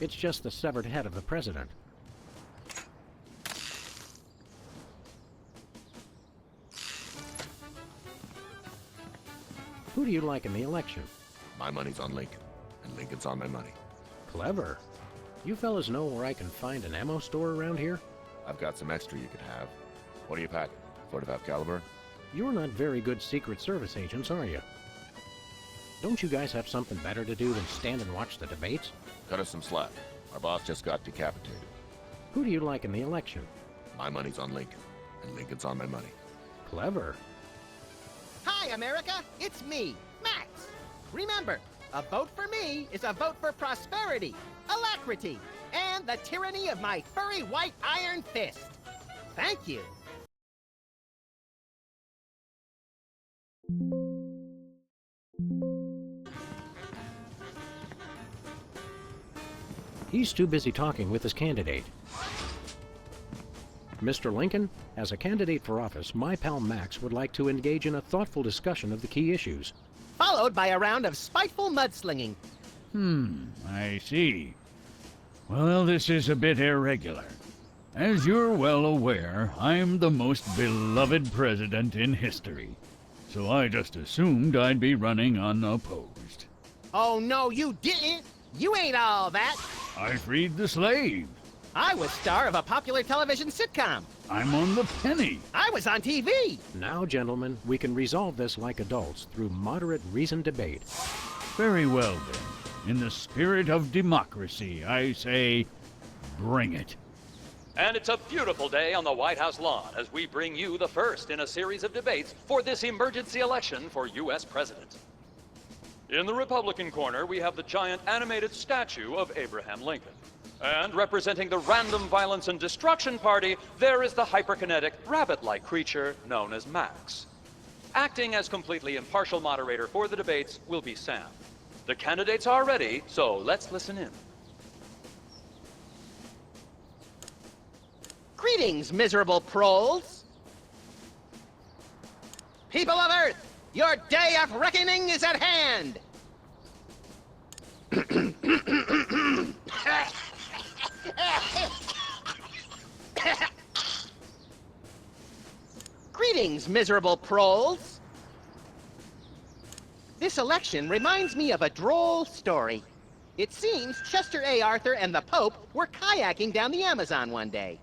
It's just the severed head of the president. Who do you like in the election? My money's on Lincoln, and Lincoln's on my money. Clever. You fellas know where I can find an ammo store around here? I've got some extra you could have. What are you packing? 45 caliber? You're not very good Secret Service agents, are you? Don't you guys have something better to do than stand and watch the debates? Cut us some slack. Our boss just got decapitated. Who do you like in the election? My money's on Lincoln, and Lincoln's on my money. Clever. Hi, America! It's me, Max! Remember, a vote for me is a vote for prosperity, alacrity, and the tyranny of my furry white iron fist. Thank you. He's too busy talking with his candidate. Mr. Lincoln, as a candidate for office, my pal Max would like to engage in a thoughtful discussion of the key issues. Followed by a round of spiteful mudslinging. I see. Well, this is a bit irregular. As you're well aware, I'm the most beloved president in history. So I just assumed I'd be running unopposed. Oh, no, you didn't! You ain't all that! I freed the slaves. I was star of a popular television sitcom. I'm on the penny. I was on TV. Now, gentlemen, we can resolve this like adults through moderate reasoned debate. Very well, then. In the spirit of democracy, I say, bring it. And it's a beautiful day on the White House lawn as we bring you the first in a series of debates for this emergency election for U.S. President. In the Republican corner, we have the giant animated statue of Abraham Lincoln. And representing the Random Violence and Destruction Party, there is the hyperkinetic, rabbit-like creature known as Max. Acting as completely impartial moderator for the debates will be Sam. The candidates are ready, so let's listen in. Greetings, miserable proles. People of Earth, your day of reckoning is at hand. Greetings, miserable proles. This election reminds me of a droll story. It seems Chester A. Arthur and the Pope were kayaking down the Amazon one day.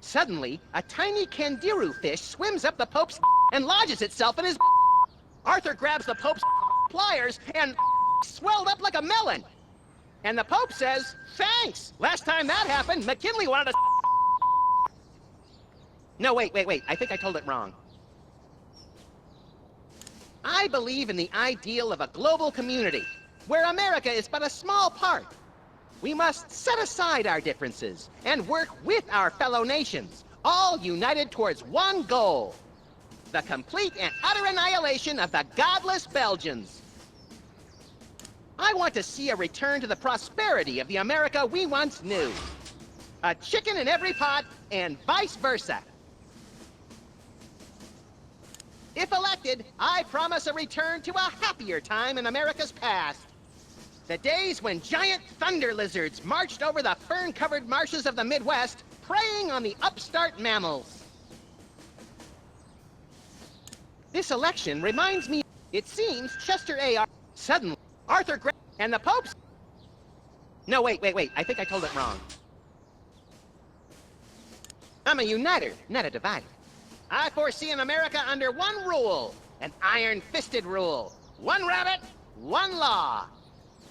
Suddenly, a tiny kangaroo fish swims up the Pope's and lodges itself in his. Arthur grabs the Pope's pliers and swelled up like a melon. And the Pope says, "Thanks! Last time that happened, McKinley wanted to." No, wait. I think I told it wrong. I believe in the ideal of a global community, where America is but a small part. We must set aside our differences and work with our fellow nations, all united towards one goal: the complete and utter annihilation of the godless Belgians. I want to see a return to the prosperity of the America we once knew. A chicken in every pot, and vice versa. If elected, I promise a return to a happier time in America's past. The days when giant thunder lizards marched over the fern-covered marshes of the Midwest, preying on the upstart mammals. This election reminds me, it seems Chester A. Suddenly, Arthur and the Pope's. No, wait. I think I told it wrong. I'm a uniter, not a divider. I foresee an America under one rule, an iron-fisted rule. One rabbit, one law.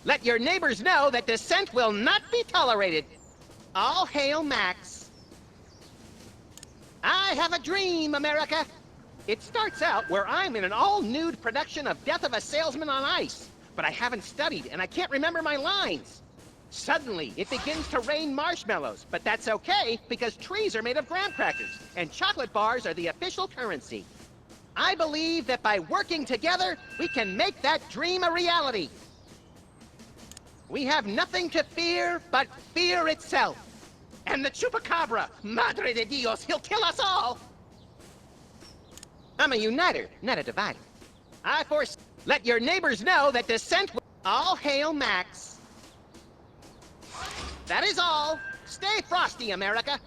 Let your neighbors know that dissent will not be tolerated. All hail Max. I have a dream, America. It starts out where I'm in an all-nude production of Death of a Salesman on Ice, but I haven't studied and I can't remember my lines. Suddenly, it begins to rain marshmallows, but that's okay because trees are made of graham crackers and chocolate bars are the official currency. I believe that by working together, we can make that dream a reality. We have nothing to fear but fear itself. And the chupacabra, Madre de Dios, he'll kill us all. I'm a uniter, not a divider. I foresee. Let your neighbors know that dissent will. All hail Max. That is all. Stay frosty, America.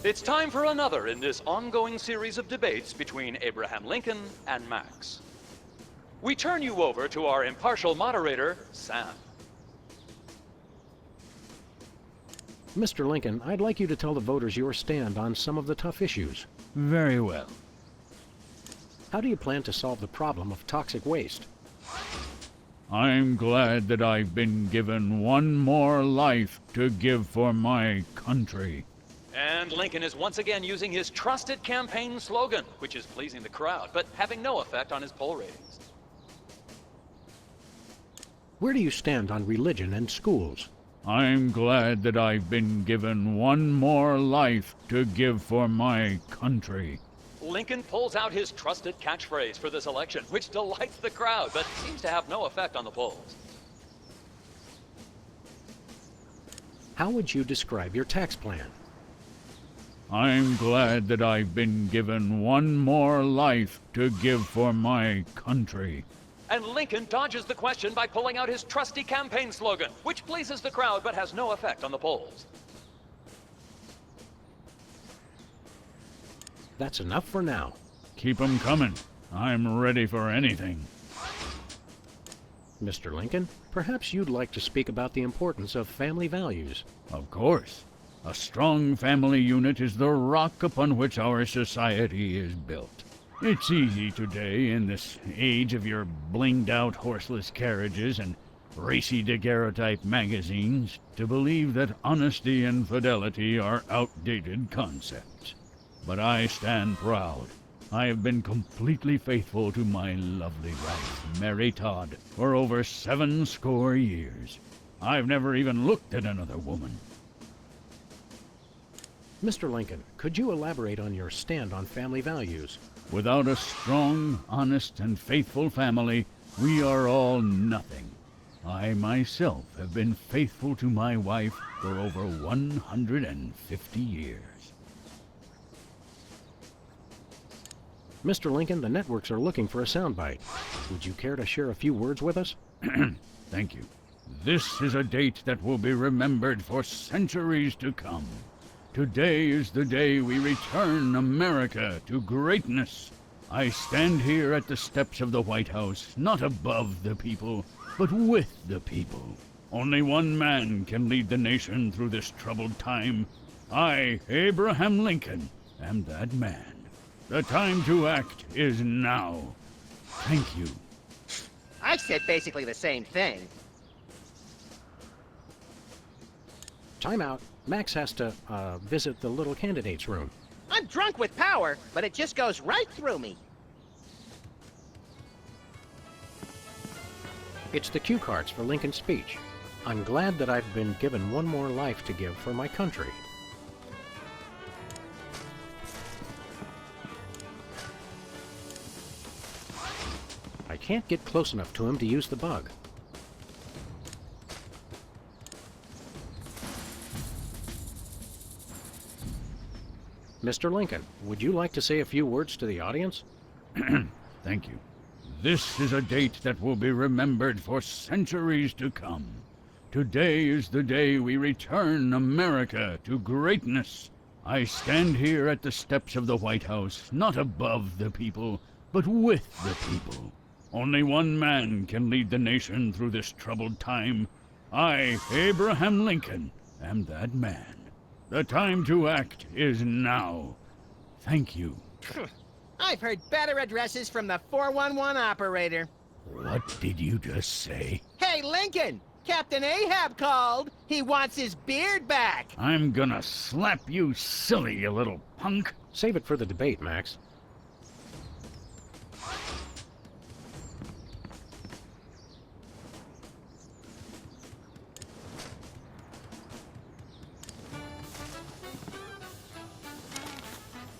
It's time for another in this ongoing series of debates between Abraham Lincoln and Max. We turn you over to our impartial moderator, Sam. Mr. Lincoln, I'd like you to tell the voters your stand on some of the tough issues. Very well. How do you plan to solve the problem of toxic waste? I'm glad that I've been given one more life to give for my country. And Lincoln is once again using his trusted campaign slogan, which is pleasing the crowd, but having no effect on his poll ratings. Where do you stand on religion and schools? I'm glad that I've been given one more life to give for my country. Lincoln pulls out his trusted catchphrase for this election, which delights the crowd, but seems to have no effect on the polls. How would you describe your tax plan? I'm glad that I've been given one more life to give for my country. And Lincoln dodges the question by pulling out his trusty campaign slogan, which pleases the crowd but has no effect on the polls. That's enough for now. Keep 'em coming. I'm ready for anything. Mr. Lincoln, perhaps you'd like to speak about the importance of family values. Of course. A strong family unit is the rock upon which our society is built. It's easy today, in this age of your blinged-out horseless carriages and racy daguerreotype magazines, to believe that honesty and fidelity are outdated concepts. But I stand proud. I have been completely faithful to my lovely wife, Mary Todd, for over 70 years. I've never even looked at another woman. Mr. Lincoln, could you elaborate on your stand on family values? Without a strong, honest, and faithful family, we are all nothing. I myself have been faithful to my wife for over 150 years. Mr. Lincoln, the networks are looking for a soundbite. Would you care to share a few words with us? Thank you. This is a date that will be remembered for centuries to come. Today is the day we return America to greatness. I stand here at the steps of the White House, not above the people, but with the people. Only one man can lead the nation through this troubled time. I, Abraham Lincoln, am that man. The time to act is now. Thank you. I said basically the same thing. Time out. Max has to, visit the little candidate's room. I'm drunk with power, but it just goes right through me. It's the cue cards for Lincoln's speech. I'm glad that I've been given one more life to give for my country. I can't get close enough to him to use the bug. Mr. Lincoln, would you like to say a few words to the audience? Thank you. This is a date that will be remembered for centuries to come. Today is the day we return America to greatness. I stand here at the steps of the White House, not above the people, but with the people. Only one man can lead the nation through this troubled time. I, Abraham Lincoln, am that man. The time to act is now. Thank you. I've heard better addresses from the 411 operator. What did you just say? Hey, Lincoln! Captain Ahab called. He wants his beard back. I'm gonna slap you silly, you little punk. Save it for the debate, Max.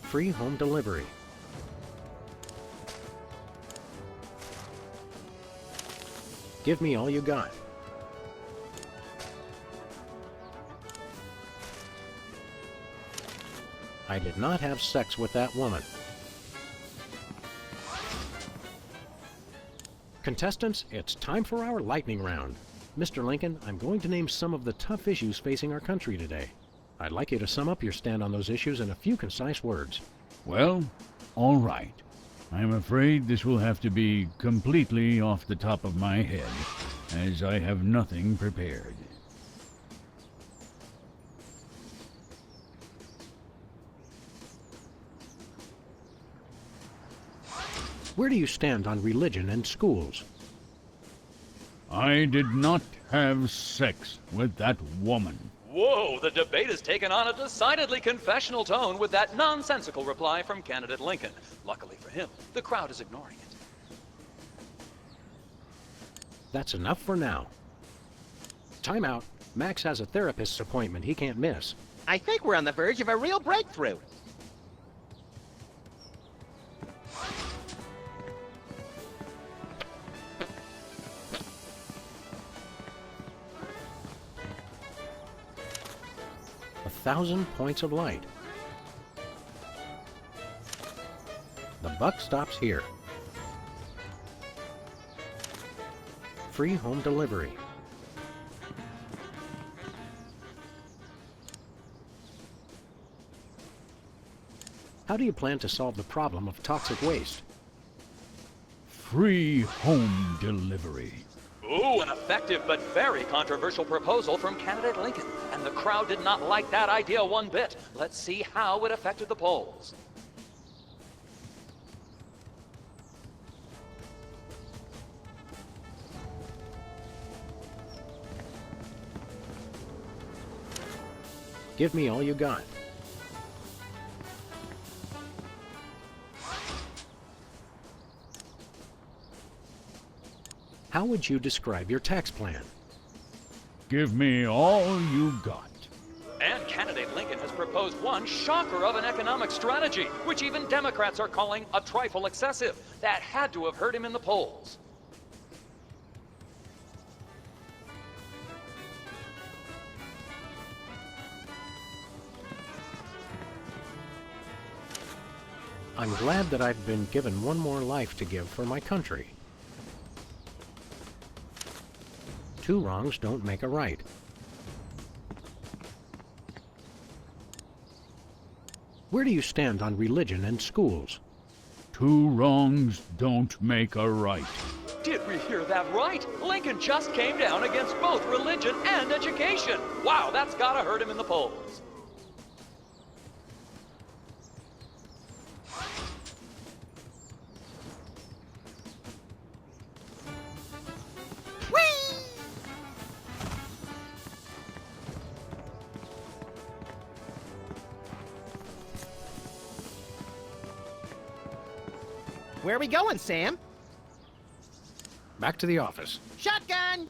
Free home delivery. Give me all you got. I did not have sex with that woman. Contestants, it's time for our lightning round. Mr. Lincoln, I'm going to name some of the tough issues facing our country today. I'd like you to sum up your stand on those issues in a few concise words. Well, all right. I'm afraid this will have to be completely off the top of my head, as I have nothing prepared. Where do you stand on religion and schools? I did not have sex with that woman. Whoa, the debate has taken on a decidedly confessional tone with that nonsensical reply from candidate Lincoln. Luckily for him, the crowd is ignoring it. That's enough for now. Time out. Max has a therapist's appointment he can't miss. I think we're on the verge of a real breakthrough. A 1,000 points of light. The buck stops here. Free home delivery. How do you plan to solve the problem of toxic waste? Free home delivery. Ooh, an effective but very controversial proposal from candidate Lincoln. And the crowd did not like that idea one bit. Let's see how it affected the polls. Give me all you got. How would you describe your tax plan? Give me all you got. And candidate Lincoln has proposed one shocker of an economic strategy, which even Democrats are calling a trifle excessive. That had to have hurt him in the polls. I'm glad that I've been given one more life to give for my country. Two wrongs don't make a right. Where do you stand on religion and schools? Two wrongs don't make a right. Did we hear that right? Lincoln just came down against both religion and education. Wow, that's gotta hurt him in the polls. Where are we going, Sam? Back to the office. Shotgun!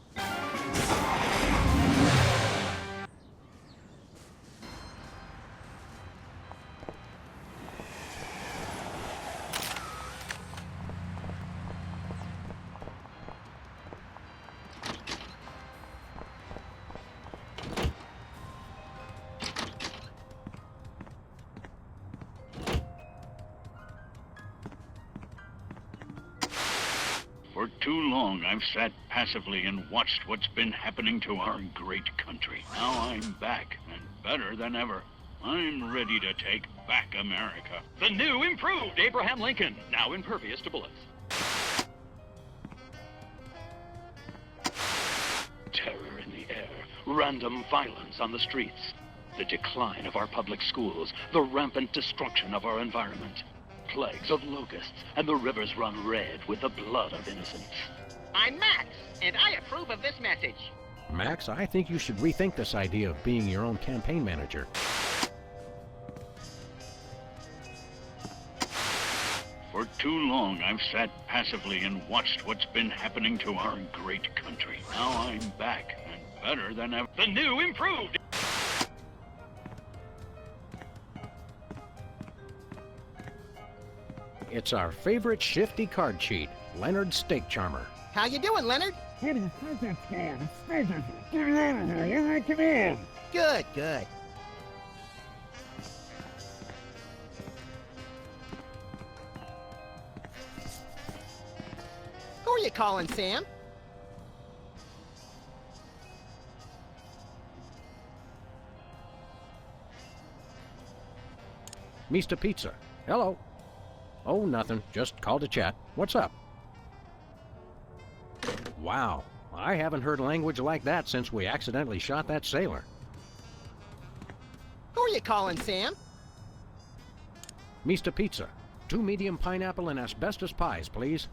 For too long, I've sat passively and watched what's been happening to our great country. Now I'm back, and better than ever. I'm ready to take back America. The new improved Abraham Lincoln, now impervious to bullets. Terror in the air, random violence on the streets, the decline of our public schools, the rampant destruction of our environment. Plagues of locusts, and the rivers run red with the blood of innocents. I'm Max, and I approve of this message. Max, I think you should rethink this idea of being your own campaign manager. For too long, I've sat passively and watched what's been happening to our great country. Now I'm back, and better than ever. The new improved. It's our favorite shifty card cheat, Leonard's Steak Charmer. How you doing, Leonard? Good, good. Who are you calling, Sam? Mr. Pizza. Hello. Oh, nothing. Just called to chat. What's up? Wow. I haven't heard language like that since we accidentally shot that sailor. Who are you calling, Sam? Mr. Pizza. 2 medium pineapple and asbestos pies, please.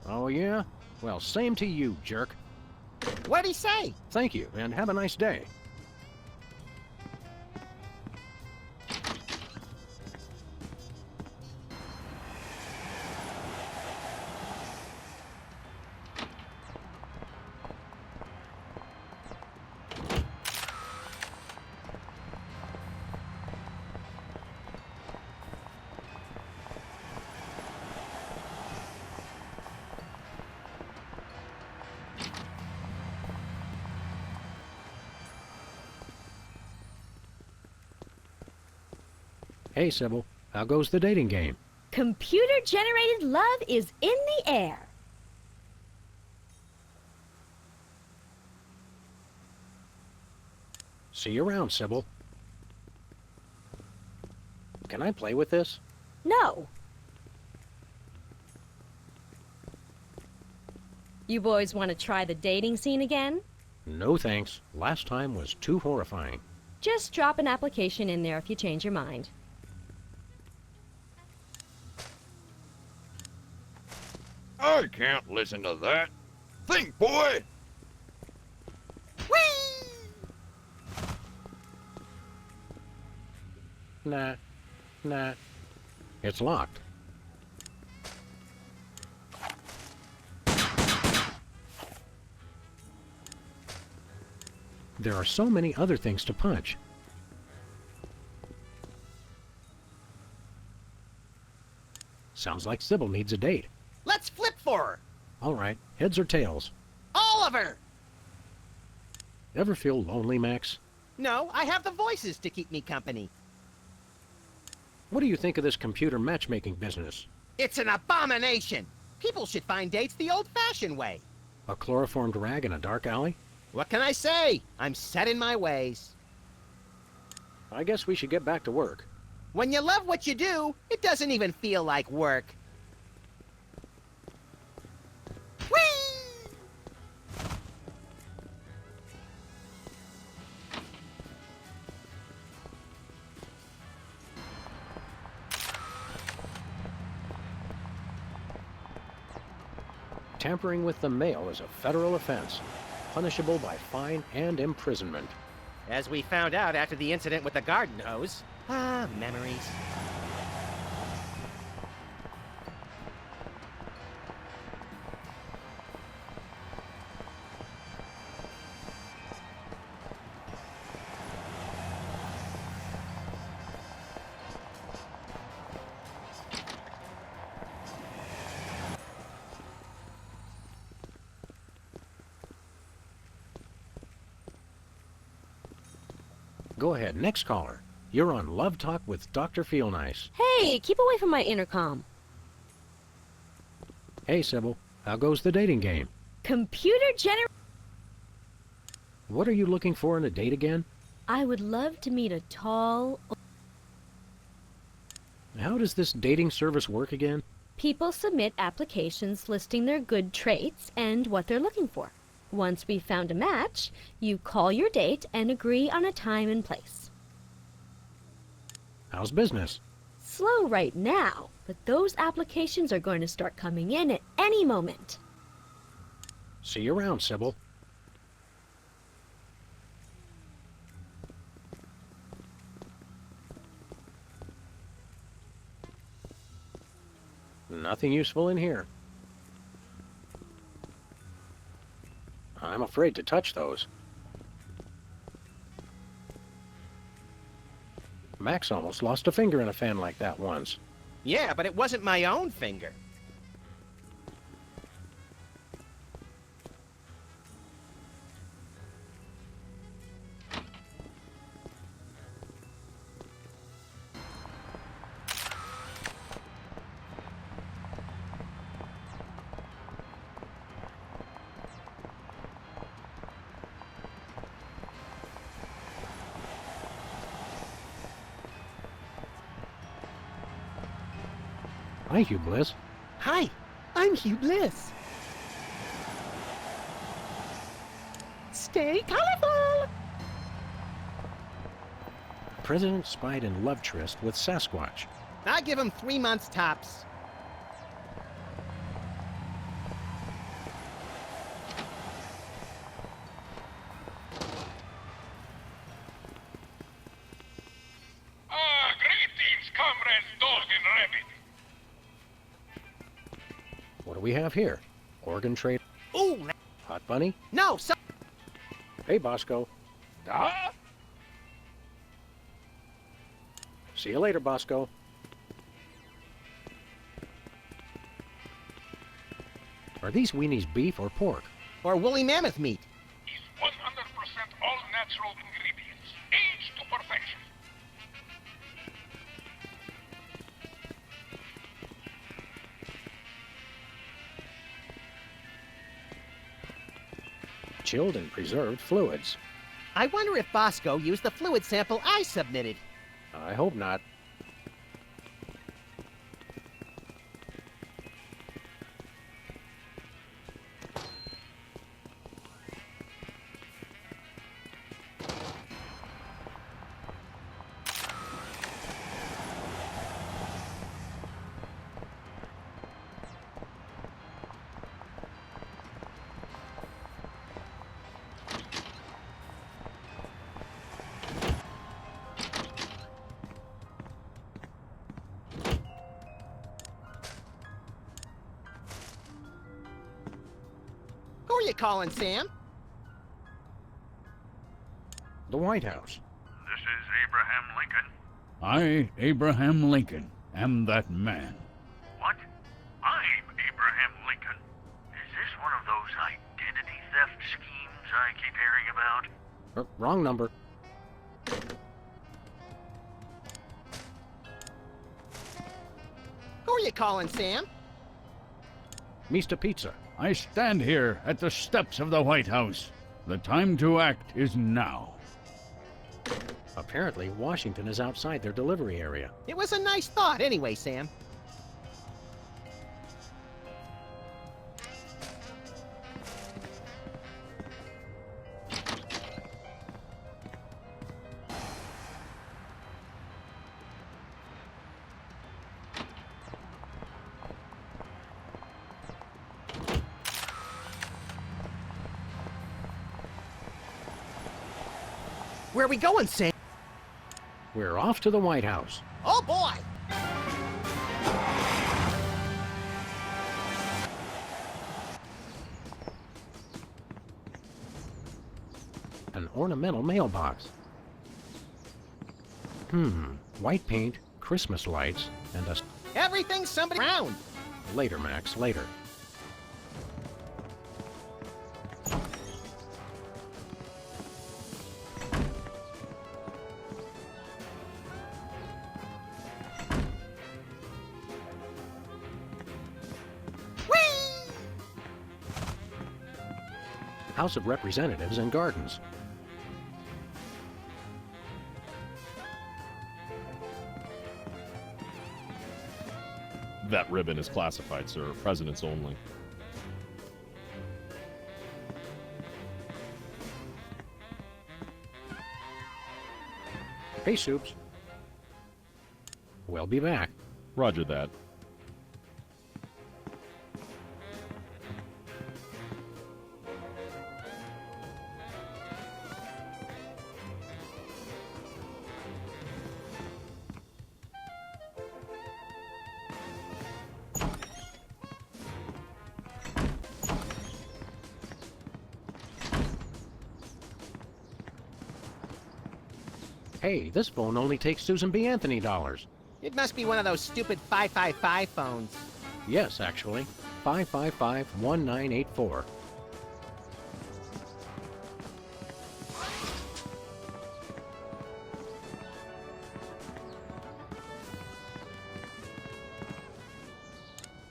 Oh, yeah? Well, same to you, jerk. What'd he say? Thank you, and have a nice day. Hey, Sybil. How goes the dating game? Computer-generated love is in the air. See you around, Sybil. Can I play with this? No. You boys want to try the dating scene again? No thanks. Last time was too horrifying. Just drop an application in there if you change your mind. I can't listen to that. Think, boy! Nah. It's locked. There are so many other things to punch. Sounds like Sybil needs a date. Let's flip for her. All right, heads or tails? Oliver! Ever feel lonely, Max? No, I have the voices to keep me company. What do you think of this computer matchmaking business? It's an abomination. People should find dates the old-fashioned way. A chloroformed rag in a dark alley? What can I say? I'm set in my ways. I guess we should get back to work. When you love what you do, it doesn't even feel like work. Whee! Tampering with the mail is a federal offense, punishable by fine and imprisonment. As we found out after the incident with the garden hose. Ah, memories. Go ahead, next caller. You're on Love Talk with Dr. Feelnice. Hey, keep away from my intercom. Hey, Sybil. How goes the dating game? Computer-generated... What are you looking for in a date again? I would love to meet a tall... How does this dating service work again? People submit applications listing their good traits and what they're looking for. Once we've found a match, you call your date and agree on a time and place. How's business? Slow right now, but those applications are going to start coming in at any moment. See you around, Sybil. Nothing useful in here. I'm afraid to touch those. Max almost lost a finger in a fan like that once. Yeah, but it wasn't my own finger. Hi, Hugh Bliss. Hi, I'm Hugh Bliss. Stay colorful! President spied in love tryst with Sasquatch. I give him 3 months tops. Greetings, comrades Dog and Rabbit. What do we have here? Organ trade? Ooh, Hot bunny? no, so... Hey, Bosco. Ah? See you later, Bosco. Are these weenies beef or pork? Or woolly mammoth meat. Is 100% all natural ingredients, aged to perfection. Chilled and preserved fluids. I wonder if Bosco used the fluid sample I submitted. I hope not. Who are you calling, Sam? The White House. This is Abraham Lincoln. I, Abraham Lincoln, am that man. What? I'm Abraham Lincoln. Is this one of those identity theft schemes I keep hearing about? Wrong number. Who are you calling, Sam? Mr. Pizza. I stand here at the steps of the White House. The time to act is now. Apparently, Washington is outside their delivery area. It was a nice thought anyway, Sam. Where are we going, Sam? We're off to the White House. Oh, boy! An ornamental mailbox. White paint, Christmas lights, and a... Everything's somebody around. Later, Max, later. House of Representatives and Gardens. That ribbon is classified, sir. Presidents only. Hey, Soups. We'll be back. Roger that. Hey, this phone only takes Susan B. Anthony dollars. It must be one of those stupid 555 phones. Yes, actually. 555-1984.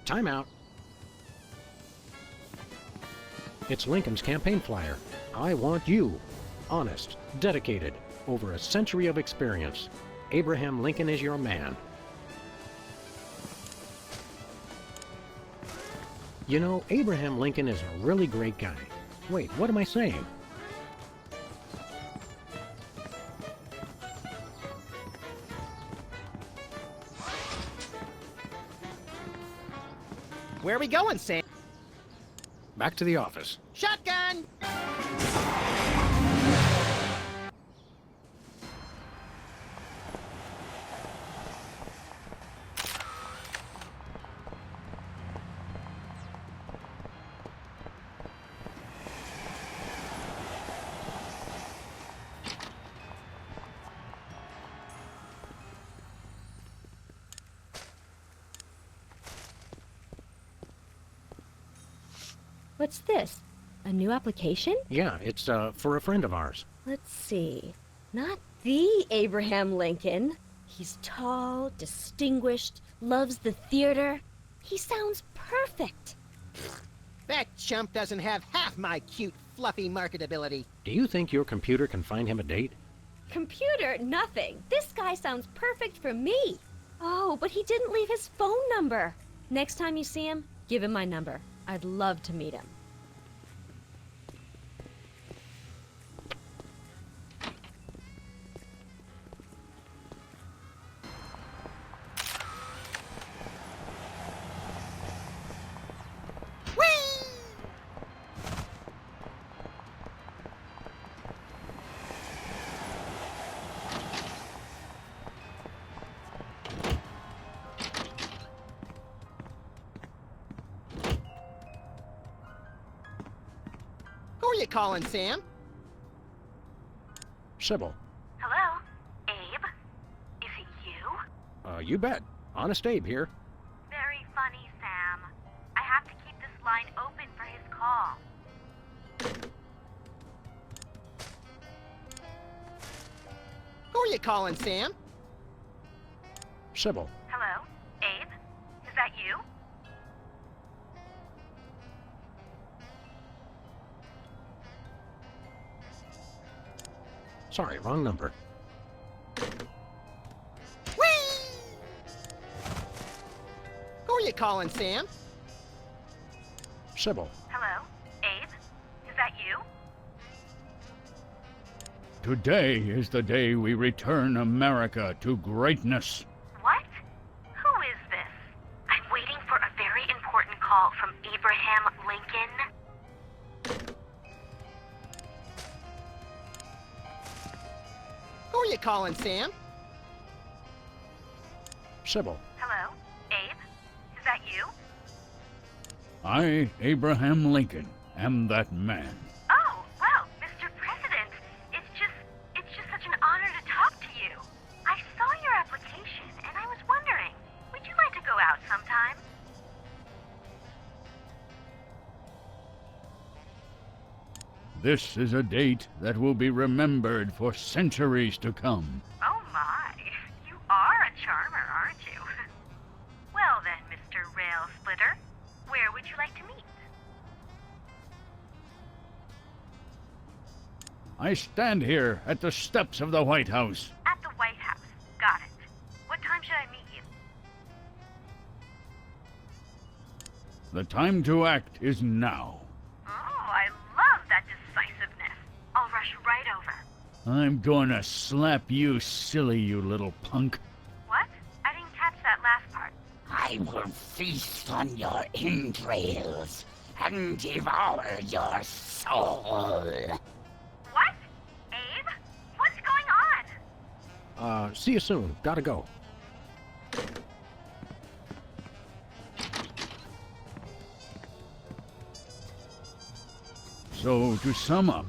Time out. It's Lincoln's campaign flyer. I want you. Honest, dedicated, over a century of experience. Abraham Lincoln is your man. You know, Abraham Lincoln is a really great guy. Wait, what am I saying? Where are we going, Sam? Back to the office. Shotgun! What's this? A new application? Yeah, it's for a friend of ours. Let's see. Not the Abraham Lincoln. He's tall, distinguished, loves the theater. He sounds perfect. That chump doesn't have half my cute, fluffy marketability. Do you think your computer can find him a date? Computer, nothing. This guy sounds perfect for me. Oh, but he didn't leave his phone number. Next time you see him, give him my number. I'd love to meet him. Who are you calling, Sam? Sybil. Hello? Abe? Is it you? You bet. Honest Abe here. Very funny, Sam. I have to keep this line open for his call. Who are you calling, Sam? Sybil. Hello? Abe? Is that you? Sorry, wrong number. Who are you calling, Sam? Sybil. Hello? Abe? Is that you? Today is the day we return America to greatness. What? Who is this? I'm waiting for a very important call from Abraham Lincoln. Who are you calling, Sam? Sybil. Hello? Abe? Is that you? I, Abraham Lincoln, am that man. Oh, well, Mr. President, it's just such an honor to talk to you. I saw your application and I was wondering, would you like to go out sometime? This is a date that will be remembered for centuries to come. Oh my, you are a charmer, aren't you? Well then, Mr. Rail Splitter, where would you like to meet? I stand here at the steps of the White House. At the White House. Got it. What time should I meet you? The time to act is now. Oh, I love that decisiveness. I'll rush right over. I'm gonna slap you silly, you little punk. What? I didn't catch that last part. I will feast on your entrails and devour your soul. What? Abe? What's going on? See you soon. Gotta go. So, to sum up,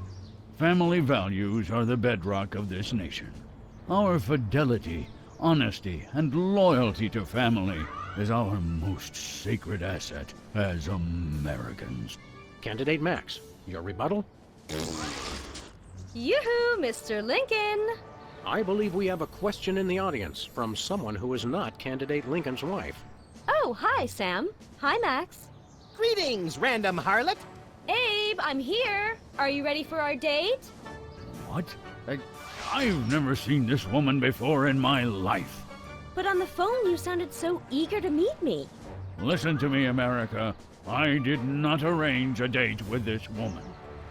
family values are the bedrock of this nation. Our fidelity, honesty, and loyalty to family is our most sacred asset as Americans. Candidate Max, your rebuttal? Yoo-hoo, Mr. Lincoln! I believe we have a question in the audience from someone who is not Candidate Lincoln's wife. Oh, hi, Sam. Hi, Max. Greetings, random harlot. Abe, I'm here. Are you ready for our date? What? I've never seen this woman before in my life. But on the phone, you sounded so eager to meet me. Listen to me, America. I did not arrange a date with this woman.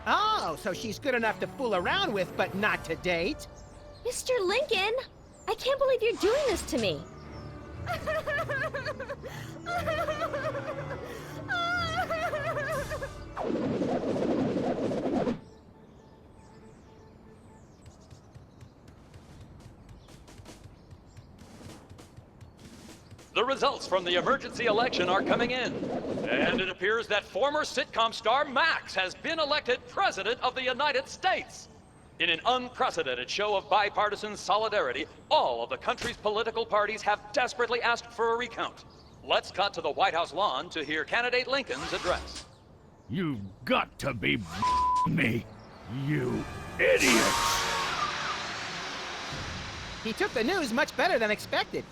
Oh, so she's good enough to fool around with, but not to date? Mr. Lincoln, I can't believe you're doing this to me. The results from the emergency election are coming in, and it appears that former sitcom star Max has been elected President of the United States. In an unprecedented show of bipartisan solidarity, all of the country's political parties have desperately asked for a recount. Let's cut to the White House lawn to hear candidate Lincoln's address. You've got to be me, you idiots! He took the news much better than expected.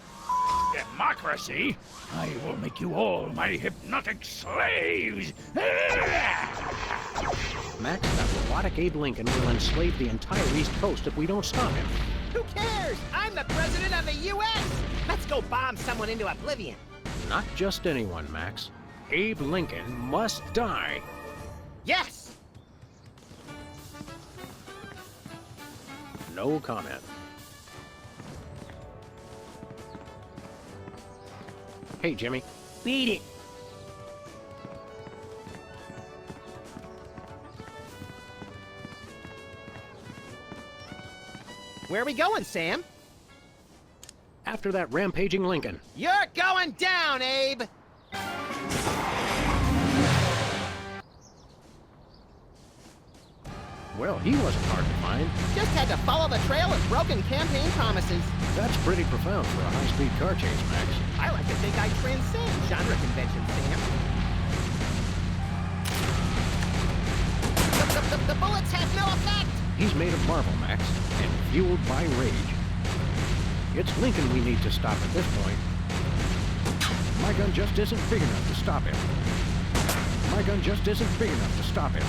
Democracy? I will make you all my hypnotic slaves! Max, that robotic Abe Lincoln will enslave the entire East Coast if we don't stop him. Who cares? I'm the president of the U.S. Let's go bomb someone into oblivion. Not just anyone, Max. Abe Lincoln must die. Yes! No comment. Hey, Jimmy. Beat it. Where are we going, Sam? After that rampaging Lincoln. You're going down, Abe! Well, he wasn't hard to find. Just had to follow the trail of broken campaign promises. That's pretty profound for a high-speed car chase, Max. I like to think I transcend genre conventions, Sam. The bullets have no effect! He's made of marble, Max, and fueled by rage. It's Lincoln we need to stop at this point. My gun just isn't big enough to stop him. My gun just isn't big enough to stop him.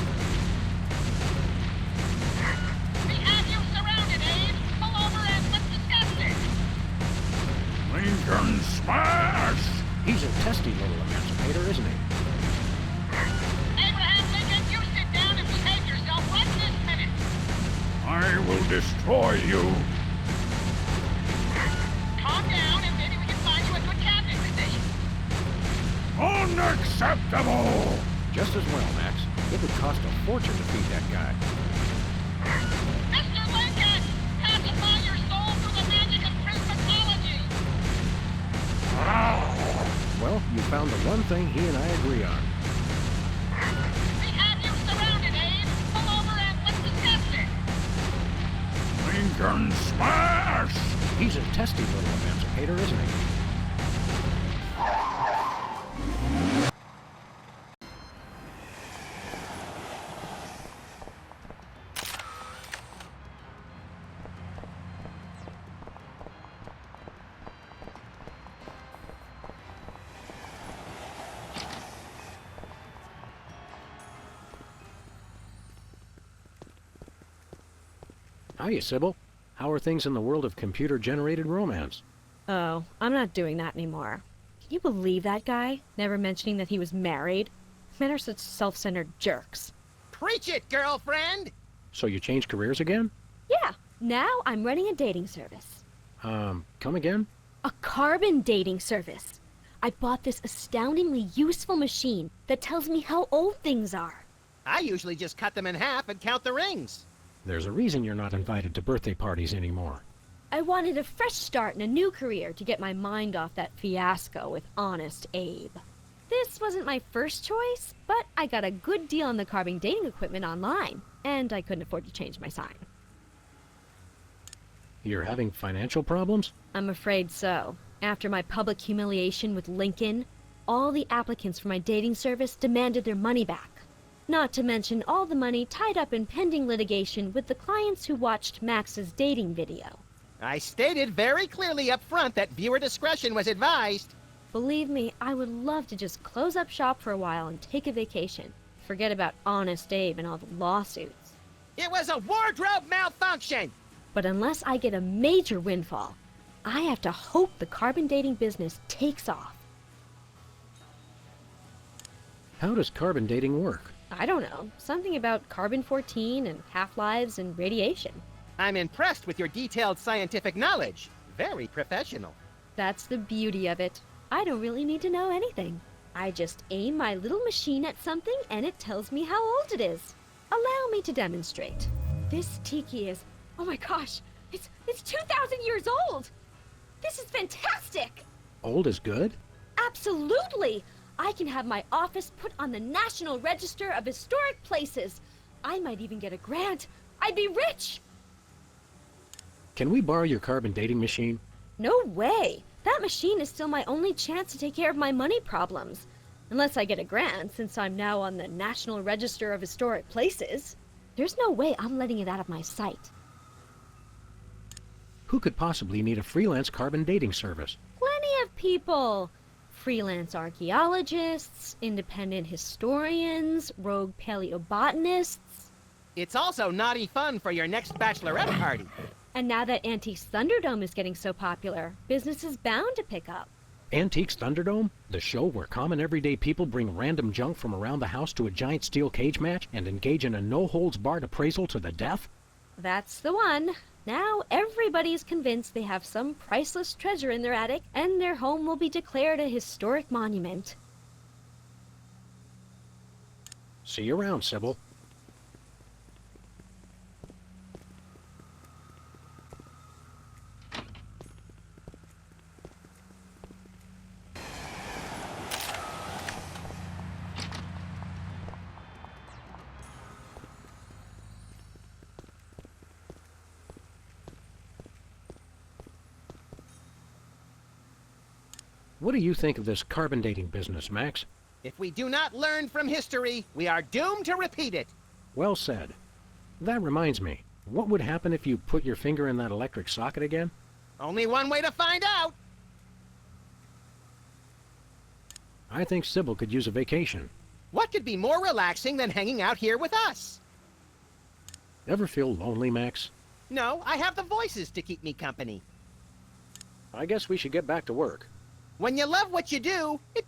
We have you surrounded, Abe. Pull over and let's discuss it. Lincoln smash! He's a testy little emancipator, isn't he? Abraham Lincoln, you sit down and behave yourself right this minute. I will destroy you! Calm down and maybe we can find you a good cabinet position. Unacceptable! Just as well, Max. It would cost a fortune to feed that guy. Mr. Lincoln, pacify your soul through the magic of prismatology. Well, you found the one thing he and I agree on. We have you surrounded, Abe. Pull over and let's discuss it. Lincoln smash! He's a testy little emancipator, isn't he? Hiya, Sybil. How are things in the world of computer-generated romance? Oh, I'm not doing that anymore. Can you believe that guy? Never mentioning that he was married? Men are such self-centered jerks. Preach it, girlfriend! So you changed careers again? Yeah, now I'm running a dating service. Come again? A carbon dating service. I bought this astoundingly useful machine that tells me how old things are. I usually just cut them in half and count the rings. There's a reason you're not invited to birthday parties anymore. I wanted a fresh start in a new career to get my mind off that fiasco with Honest Abe. This wasn't my first choice, but I got a good deal on the carbon dating equipment online, and I couldn't afford to change my sign. You're having financial problems? I'm afraid so. After my public humiliation with Lincoln, all the applicants for my dating service demanded their money back. Not to mention all the money tied up in pending litigation with the clients who watched Max's dating video. I stated very clearly up front that viewer discretion was advised. Believe me, I would love to just close up shop for a while and take a vacation. Forget about Honest Abe and all the lawsuits. It was a wardrobe malfunction! But unless I get a major windfall, I have to hope the carbon dating business takes off. How does carbon dating work? I don't know. Something about carbon-14 and half-lives and radiation. I'm impressed with your detailed scientific knowledge. Very professional. That's the beauty of it. I don't really need to know anything. I just aim my little machine at something and it tells me how old it is. Allow me to demonstrate. This tiki is, oh my gosh, it's 2,000 years old! This is fantastic! Old is good? Absolutely! I can have my office put on the National Register of Historic Places. I might even get a grant. I'd be rich! Can we borrow your carbon dating machine? No way! That machine is still my only chance to take care of my money problems. Unless I get a grant, since I'm now on the National Register of Historic Places. There's no way I'm letting it out of my sight. Who could possibly need a freelance carbon dating service? Plenty of people. Freelance archaeologists, independent historians, rogue paleobotanists. It's also naughty fun for your next bachelorette party. And now that Antiques Thunderdome is getting so popular, business is bound to pick up. Antiques Thunderdome? The show where common everyday people bring random junk from around the house to a giant steel cage match and engage in a no-holds-barred appraisal to the death? That's the one. Now everybody's convinced they have some priceless treasure in their attic, and their home will be declared a historic monument. See you around, Sybil. What do you think of this carbon dating business, Max? If we do not learn from history, we are doomed to repeat it. Well said. That reminds me, what would happen if you put your finger in that electric socket again? Only one way to find out. I think Sybil could use a vacation. What could be more relaxing than hanging out here with us? Ever feel lonely, Max? No, I have the voices to keep me company. I guess we should get back to work. When you love what you do, it...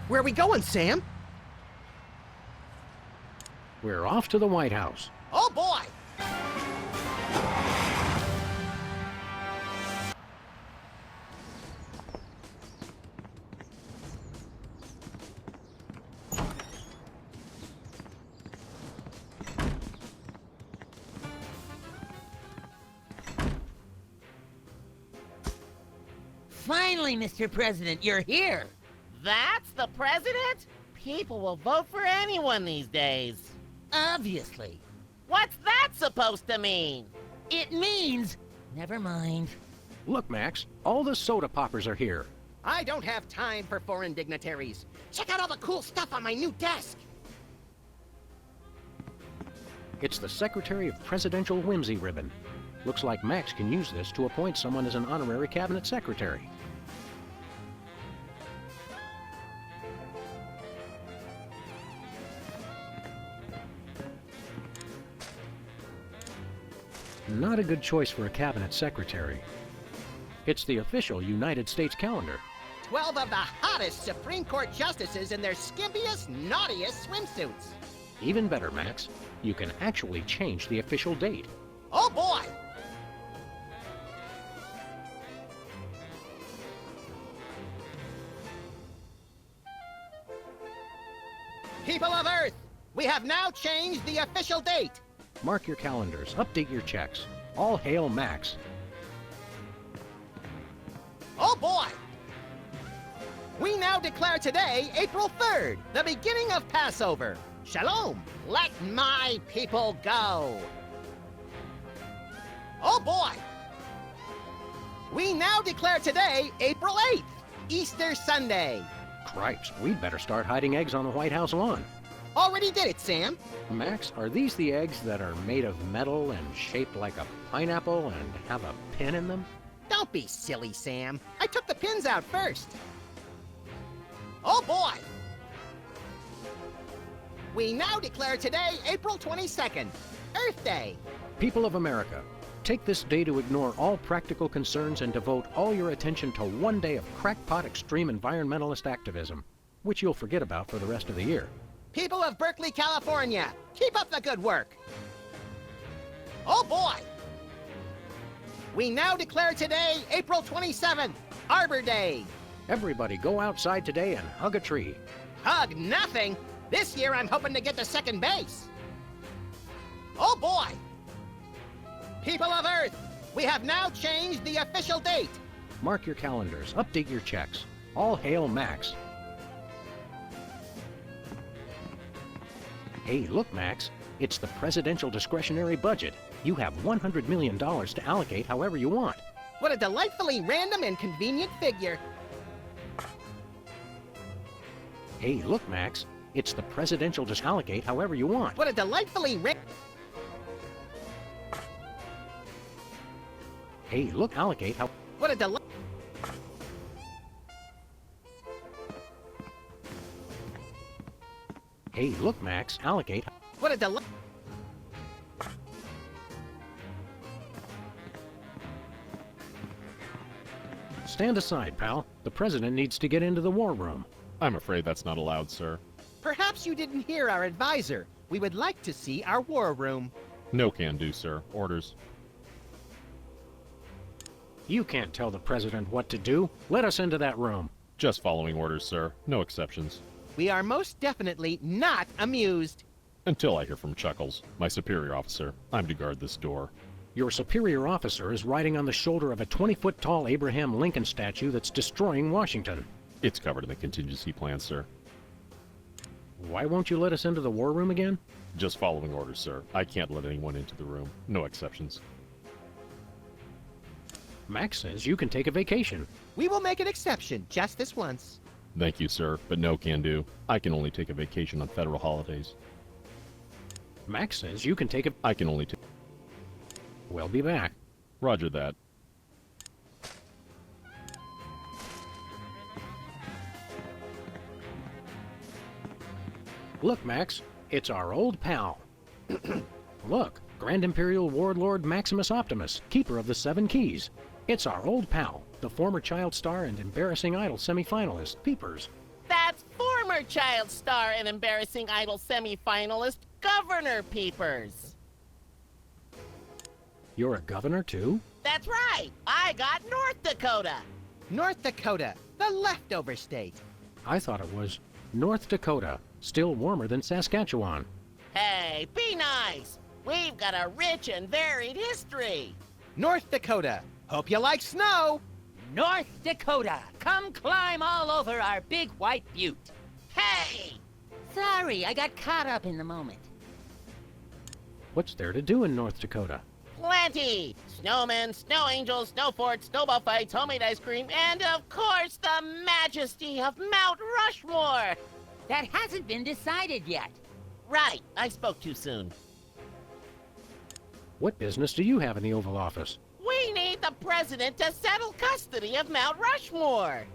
Where are we going, Sam? We're off to the White House. Oh, boy! Finally, Mr. President, you're here. That's the president? People will vote for anyone these days. Obviously. What's that supposed to mean? It means... Never mind. Look, Max, all the soda poppers are here. I don't have time for foreign dignitaries. Check out all the cool stuff on my new desk. It's the Secretary of Presidential Whimsy ribbon. Looks like Max can use this to appoint someone as an honorary cabinet secretary. Not a good choice for a cabinet secretary. It's the official United States calendar. 12 of the hottest Supreme Court justices in their skimpiest, naughtiest swimsuits. Even better, Max. You can actually change the official date. Oh, boy! People of Earth, we have now changed the official date. Mark your calendars, update your checks. All hail Max. Oh, boy! We now declare today, April 3rd, the beginning of Passover. Shalom! Let my people go! Oh, boy! We now declare today, April 8th, Easter Sunday. Cripes, we'd better start hiding eggs on the White House lawn. Already did it, Sam. Max, are these the eggs that are made of metal and shaped like a pineapple and have a pin in them? Don't be silly, Sam. I took the pins out first. Oh boy! We now declare today April 22nd, Earth Day. People of America, take this day to ignore all practical concerns and devote all your attention to one day of crackpot extreme environmentalist activism, which you'll forget about for the rest of the year. People of Berkeley, California, keep up the good work. Oh boy! We now declare today April 27th, Arbor Day. Everybody go outside today and hug a tree. Hug nothing. This year I'm hoping to get to second base. Oh boy! People of Earth, we have now changed the official date. Mark your calendars, update your checks. All hail Max. Hey, look, Max. It's the presidential discretionary budget. You have $100 million to allocate however you want. What a delightfully random and convenient figure. Hey, look, Max. It's the presidential allocate however you want. What a delightfully Hey, look, allocate how... What a deli- Hey, look, Max. Allocate... What a deli- Stand aside, pal. The president needs to get into the war room. I'm afraid that's not allowed, sir. Perhaps you didn't hear our advisor. We would like to see our war room. No can do, sir. Orders. You can't tell the president what to do. Let us into that room. Just following orders, sir. No exceptions. We are most definitely not amused. Until I hear from Chuckles, my superior officer. I'm to guard this door. Your superior officer is riding on the shoulder of a 20-foot-tall Abraham Lincoln statue that's destroying Washington. It's covered in the contingency plan, sir. Why won't you let us into the war room again? Just following orders, sir. I can't let anyone into the room. No exceptions. Max says you can take a vacation. We will make an exception just this once. Thank you, sir, but no can do. I can only take a vacation on federal holidays. Max says you can take a... I can only take... We'll be back. Roger that. Look, Max, it's our old pal. Look, Grand Imperial Warlord Maximus Optimus, keeper of the Seven Keys. It's our old pal, the former Child Star and Embarrassing Idol semifinalist, Peepers. That's former Child Star and Embarrassing Idol semifinalist, Governor Peepers. You're a governor, too? That's right. I got North Dakota. North Dakota, the leftover state. I thought it was North Dakota, still warmer than Saskatchewan. Hey, be nice. We've got a rich and varied history. North Dakota, hope you like snow. North Dakota, come climb all over our big white butte. Hey! Sorry, I got caught up in the moment. What's there to do in North Dakota? Plenty! Snowmen, snow angels, snow forts, snowball fights, homemade ice cream, and of course the majesty of Mount Rushmore! That hasn't been decided yet. Right, I spoke too soon. What business do you have in the Oval Office? We need the president to settle custody of Mount Rushmore!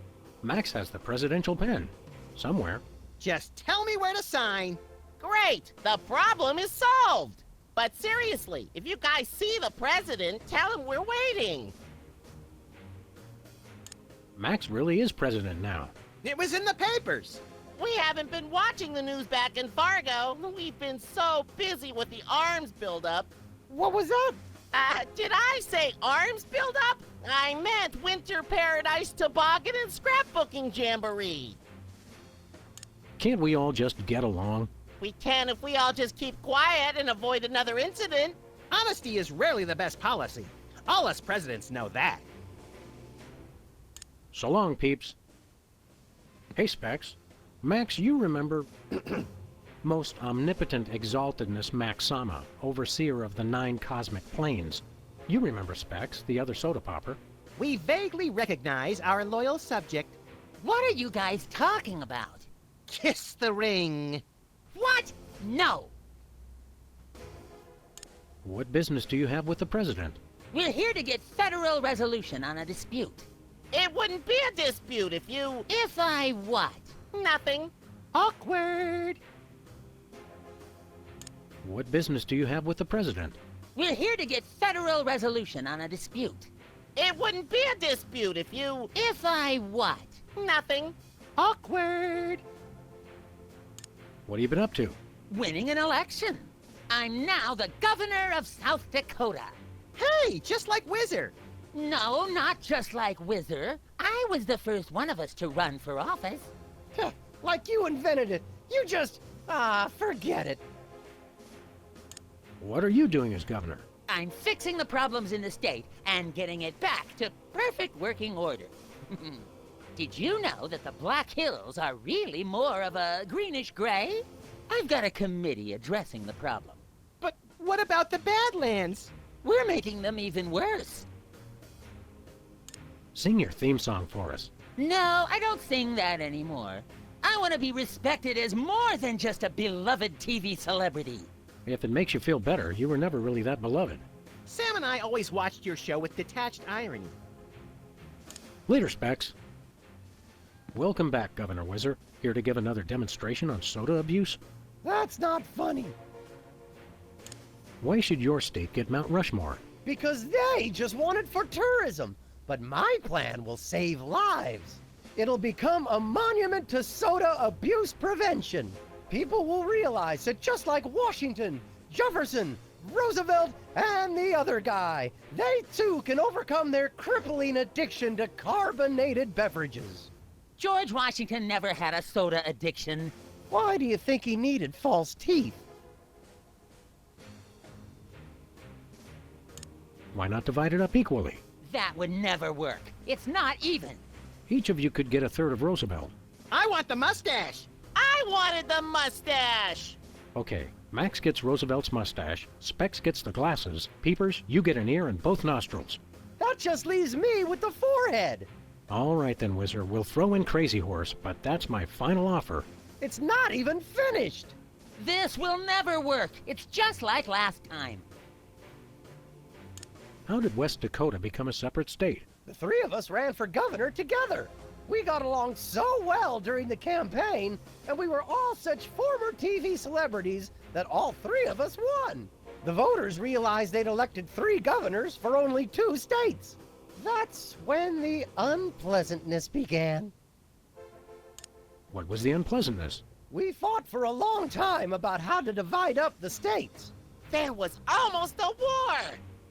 Max has the presidential pen. Somewhere. Just tell me where to sign. Great! The problem is solved! But seriously, if you guys see the president, tell him we're waiting. Max really is president now. It was in the papers. We haven't been watching the news back in Fargo. We've been so busy with the arms buildup. What was that? Did I say arms buildup? I meant Winter Paradise Toboggan and Scrapbooking Jamboree. Can't we all just get along? We can if we all just keep quiet and avoid another incident. Honesty is rarely the best policy. All us presidents know that. So long, peeps. Hey, Specs. Max, you remember... Most omnipotent exaltedness Max Sama, overseer of the 9 cosmic planes. You remember Specs, the other soda popper. We vaguely recognize our loyal subject. What are you guys talking about? Kiss the ring. What? No! What business do you have with the president? We're here to get federal resolution on a dispute. It wouldn't be a dispute if you... If I what? Nothing. Awkward. What business do you have with the president? We're here to get federal resolution on a dispute. It wouldn't be a dispute if you... If I what? Nothing. Awkward. What have you been up to? Winning an election. I'm now the governor of South Dakota. Hey, just like Wizard. No, not just like Whizzer. I was the first one of us to run for office. Like you invented it. You just... forget it. What are you doing as governor? I'm fixing the problems in the state and getting it back to perfect working order. Did you know that the Black Hills are really more of a greenish gray? I've got a committee addressing the problem. But what about the Badlands? We're making them even worse. Sing your theme song for us. No, I don't sing that anymore. I want to be respected as more than just a beloved TV celebrity. If it makes you feel better, you were never really that beloved. Sam and I always watched your show with detached irony. Later, Specs. Welcome back, Governor Whizzer. Here to give another demonstration on soda abuse? That's not funny. Why should your state get Mount Rushmore? Because they just want it for tourism. But my plan will save lives. It'll become a monument to soda abuse prevention. People will realize that just like Washington, Jefferson, Roosevelt, and the other guy, they too can overcome their crippling addiction to carbonated beverages. George Washington never had a soda addiction. Why do you think he needed false teeth? Why not divide it up equally? That would never work. It's not even. Each of you could get a third of Roosevelt. I want the mustache. I wanted the mustache. Okay, Max gets Roosevelt's mustache, Specs gets the glasses, Peepers, you get an ear and both nostrils. That just leaves me with the forehead. All right then, Whizzer, we'll throw in Crazy Horse, but that's my final offer. It's not even finished. This will never work. It's just like last time. How did West Dakota become a separate state? The three of us ran for governor together. We got along so well during the campaign, and we were all such former TV celebrities that all three of us won. The voters realized they'd elected 3 governors for only 2 states. That's when the unpleasantness began. What was the unpleasantness? We fought for a long time about how to divide up the states. There was almost a war.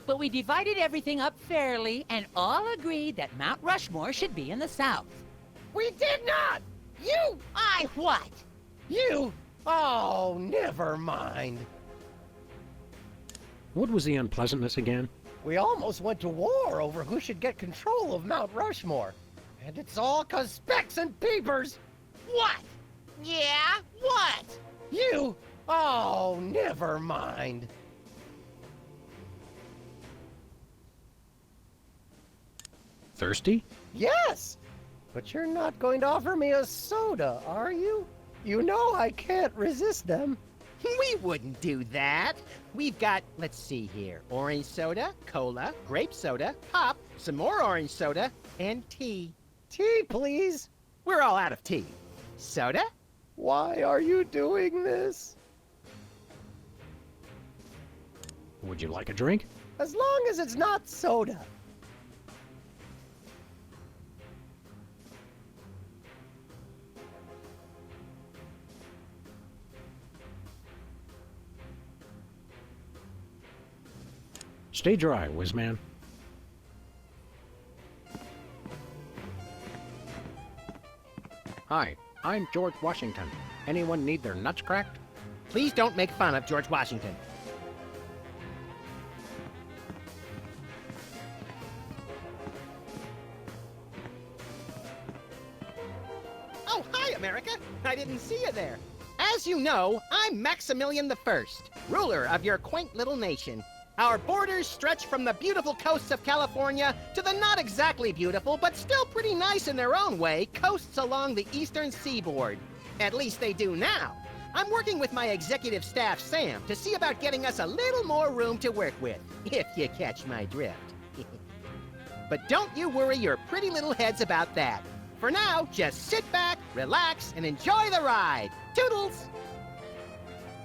But we divided everything up fairly and all agreed that Mount Rushmore should be in the South. We did not! You! I what? You! Oh, never mind. What was the unpleasantness again? We almost went to war over who should get control of Mount Rushmore. And it's all 'cause Specs and Peepers. What? Yeah, what? You! Oh, never mind. Thirsty? Yes! But you're not going to offer me a soda, are you? You know I can't resist them. We wouldn't do that. We've got, let's see here, orange soda, cola, grape soda, pop, some more orange soda, and tea. Tea, please. We're all out of tea. Soda? Why are you doing this? Would you like a drink? As long as it's not soda. Stay dry, Whizman. Hi, I'm George Washington. Anyone need their nuts cracked? Please don't make fun of George Washington. Oh, hi, America! I didn't see you there. As you know, I'm Maximilian I, ruler of your quaint little nation. Our borders stretch from the beautiful coasts of California to the not exactly beautiful, but still pretty nice in their own way, coasts along the eastern seaboard. At least they do now. I'm working with my executive staff, Sam, to see about getting us a little more room to work with, if you catch my drift. But don't you worry your pretty little heads about that. For now, just sit back, relax, and enjoy the ride. Toodles!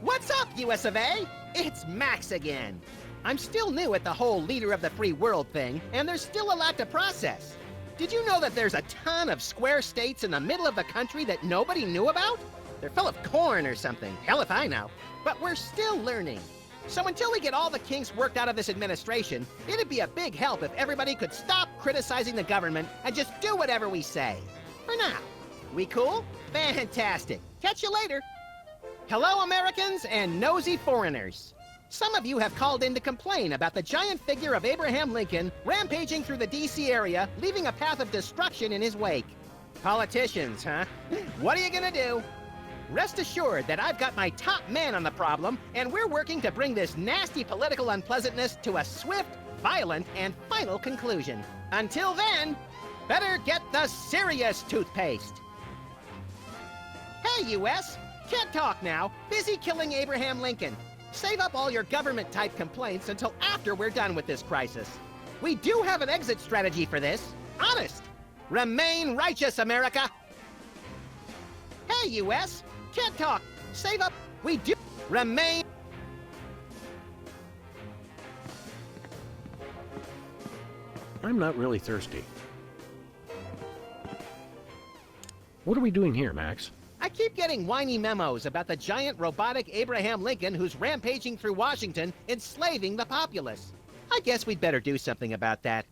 What's up, US of A? It's Max again. I'm still new at the whole leader of the free world thing, and there's still a lot to process. Did you know that there's a ton of square states in the middle of the country that nobody knew about? They're full of corn or something. Hell if I know. But we're still learning. So until we get all the kinks worked out of this administration, it'd be a big help if everybody could stop criticizing the government and just do whatever we say. For now. We cool? Fantastic. Catch you later. Hello, Americans and nosy foreigners. Some of you have called in to complain about the giant figure of Abraham Lincoln rampaging through the D.C. area, leaving a path of destruction in his wake. Politicians, huh? What are you gonna do? Rest assured that I've got my top man on the problem, and we're working to bring this nasty political unpleasantness to a swift, violent, and final conclusion. Until then, better get the serious toothpaste. Hey, U.S. Can't talk now. Busy killing Abraham Lincoln. Save up all your government-type complaints until after we're done with this crisis. We do have an exit strategy for this. Honest. Remain righteous, America. Hey, U.S. Can't talk. Save up. We do remain. I'm not really thirsty. What are we doing here, Max? I keep getting whiny memos about the giant robotic Abraham Lincoln who's rampaging through Washington, enslaving the populace. I guess we'd better do something about that.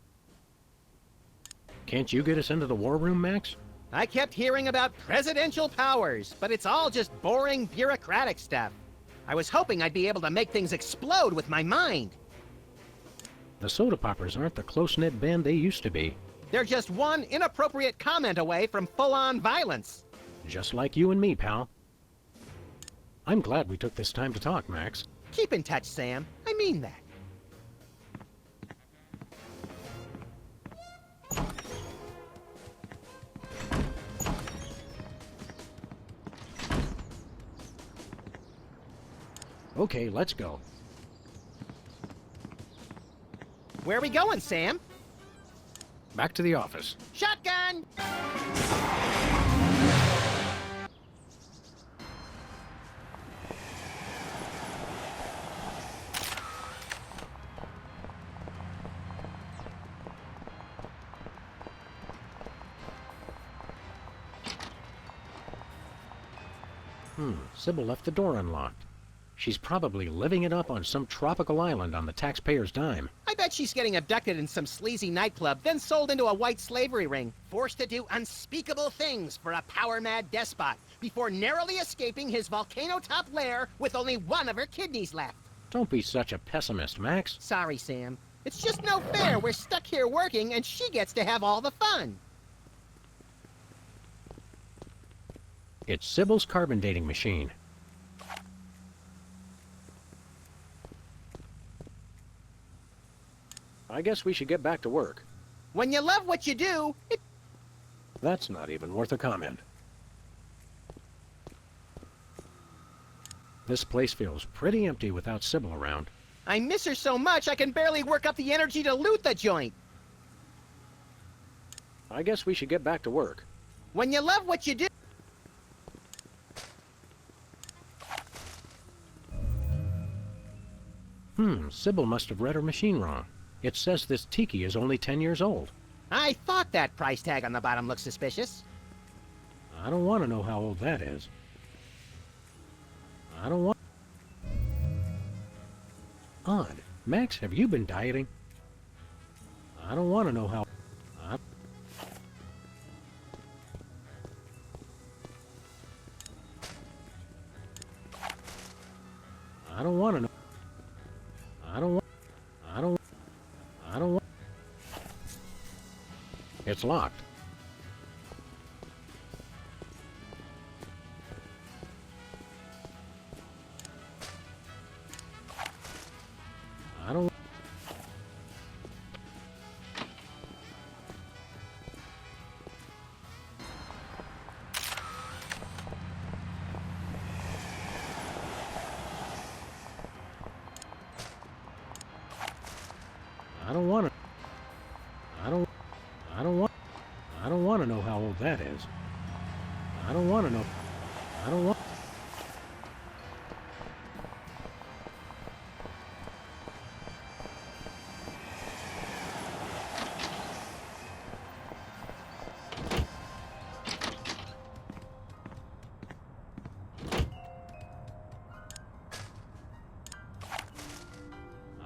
Can't you get us into the war room, Max? I kept hearing about presidential powers, but it's all just boring bureaucratic stuff. I was hoping I'd be able to make things explode with my mind. The soda poppers aren't the close-knit band they used to be. They're just one inappropriate comment away from full-on violence. Just like you and me, pal. I'm glad we took this time to talk, Max. Keep in touch, Sam. I mean that. Okay, let's go. Where are we going, Sam? Back to the office. Shotgun! Sybil left the door unlocked. She's probably living it up on some tropical island on the taxpayer's dime. I bet she's getting abducted in some sleazy nightclub, then sold into a white slavery ring, forced to do unspeakable things for a power-mad despot, before narrowly escaping his volcano-top lair with only one of her kidneys left. Don't be such a pessimist, Max. Sorry, Sam. It's just no fair. We're stuck here working, and she gets to have all the fun. It's Sybil's carbon dating machine. I guess we should get back to work. When you love what you do, That's not even worth a comment. This place feels pretty empty without Sybil around. I miss her so much I can barely work up the energy to loot the joint. I guess we should get back to work. When you love what you do... Sybil must have read her machine wrong. It says this tiki is only 10 years old. I thought that price tag on the bottom looked suspicious. I don't want to know how old that is. I don't want... Odd. Max, have you been dieting? I don't want to know how... I don't want to know... I don't want... It's locked. I don't... I don't want to. I don't. I don't want. I don't want to know how old that is. I don't want to know. I don't want.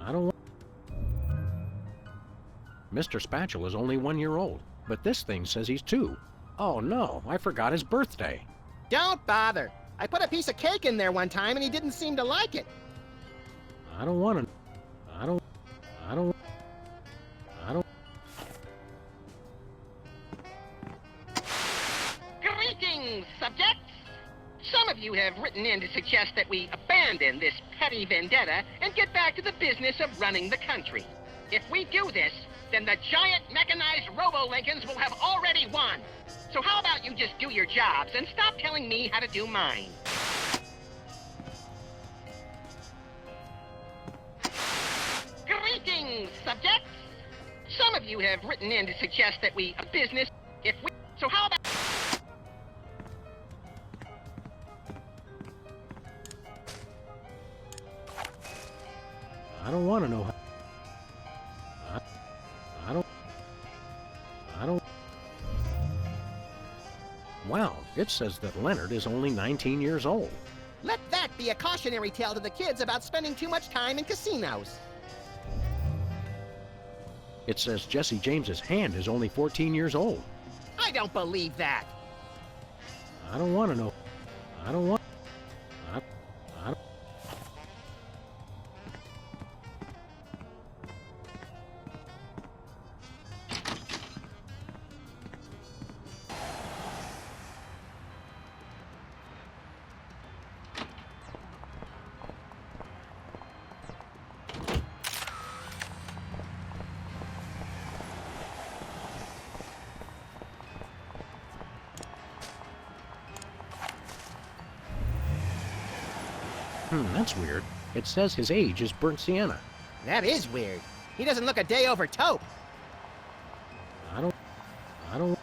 I don't want. Mr. Spatula is only 1 year old, but this thing says he's 2. Oh no, I forgot his birthday. Don't bother. I put a piece of cake in there one time and he didn't seem to like it. I don't want to. I don't. I don't. I don't. Greetings, subjects! Some of you have written in to suggest that we abandon this petty vendetta and get back to the business of running the country. If we do this, then the giant mechanized Robo-Lincolns will have already won. So how about you just do your jobs and stop telling me how to do mine? Greetings, subjects! Some of you have written in to suggest that we business if we... So how about... I don't want to know how. I don't. I don't. Wow, it says that Leonard is only 19 years old. Let that be a cautionary tale to the kids about spending too much time in casinos. It says Jesse James's hand is only 14 years old. I don't believe that. I don't want to know. I don't want. I don't. That's weird. It says his age is burnt sienna. That is weird. He doesn't look a day over taupe. I don't. I don't.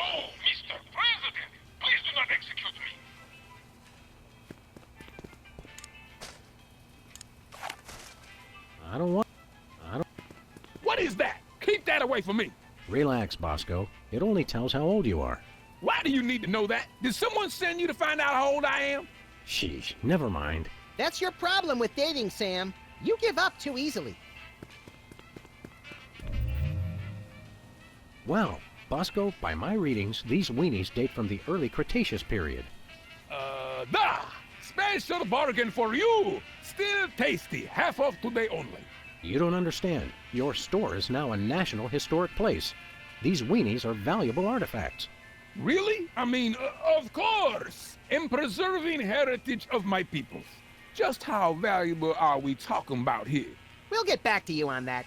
Oh, Mr. President, please do not execute me. I don't want. I don't. What is that? Keep that away from me. Relax, Bosco. It only tells how old you are. Why do you need to know that? Did someone send you to find out how old I am? Sheesh, never mind. That's your problem with dating, Sam. You give up too easily. Well, Bosco, by my readings, these weenies date from the early Cretaceous period. Special bargain for you! Still tasty, half off today only. You don't understand. Your store is now a National Historic Place. These weenies are valuable artifacts. Really? I mean, of course! In preserving heritage of my peoples. Just how valuable are we talking about here? We'll get back to you on that.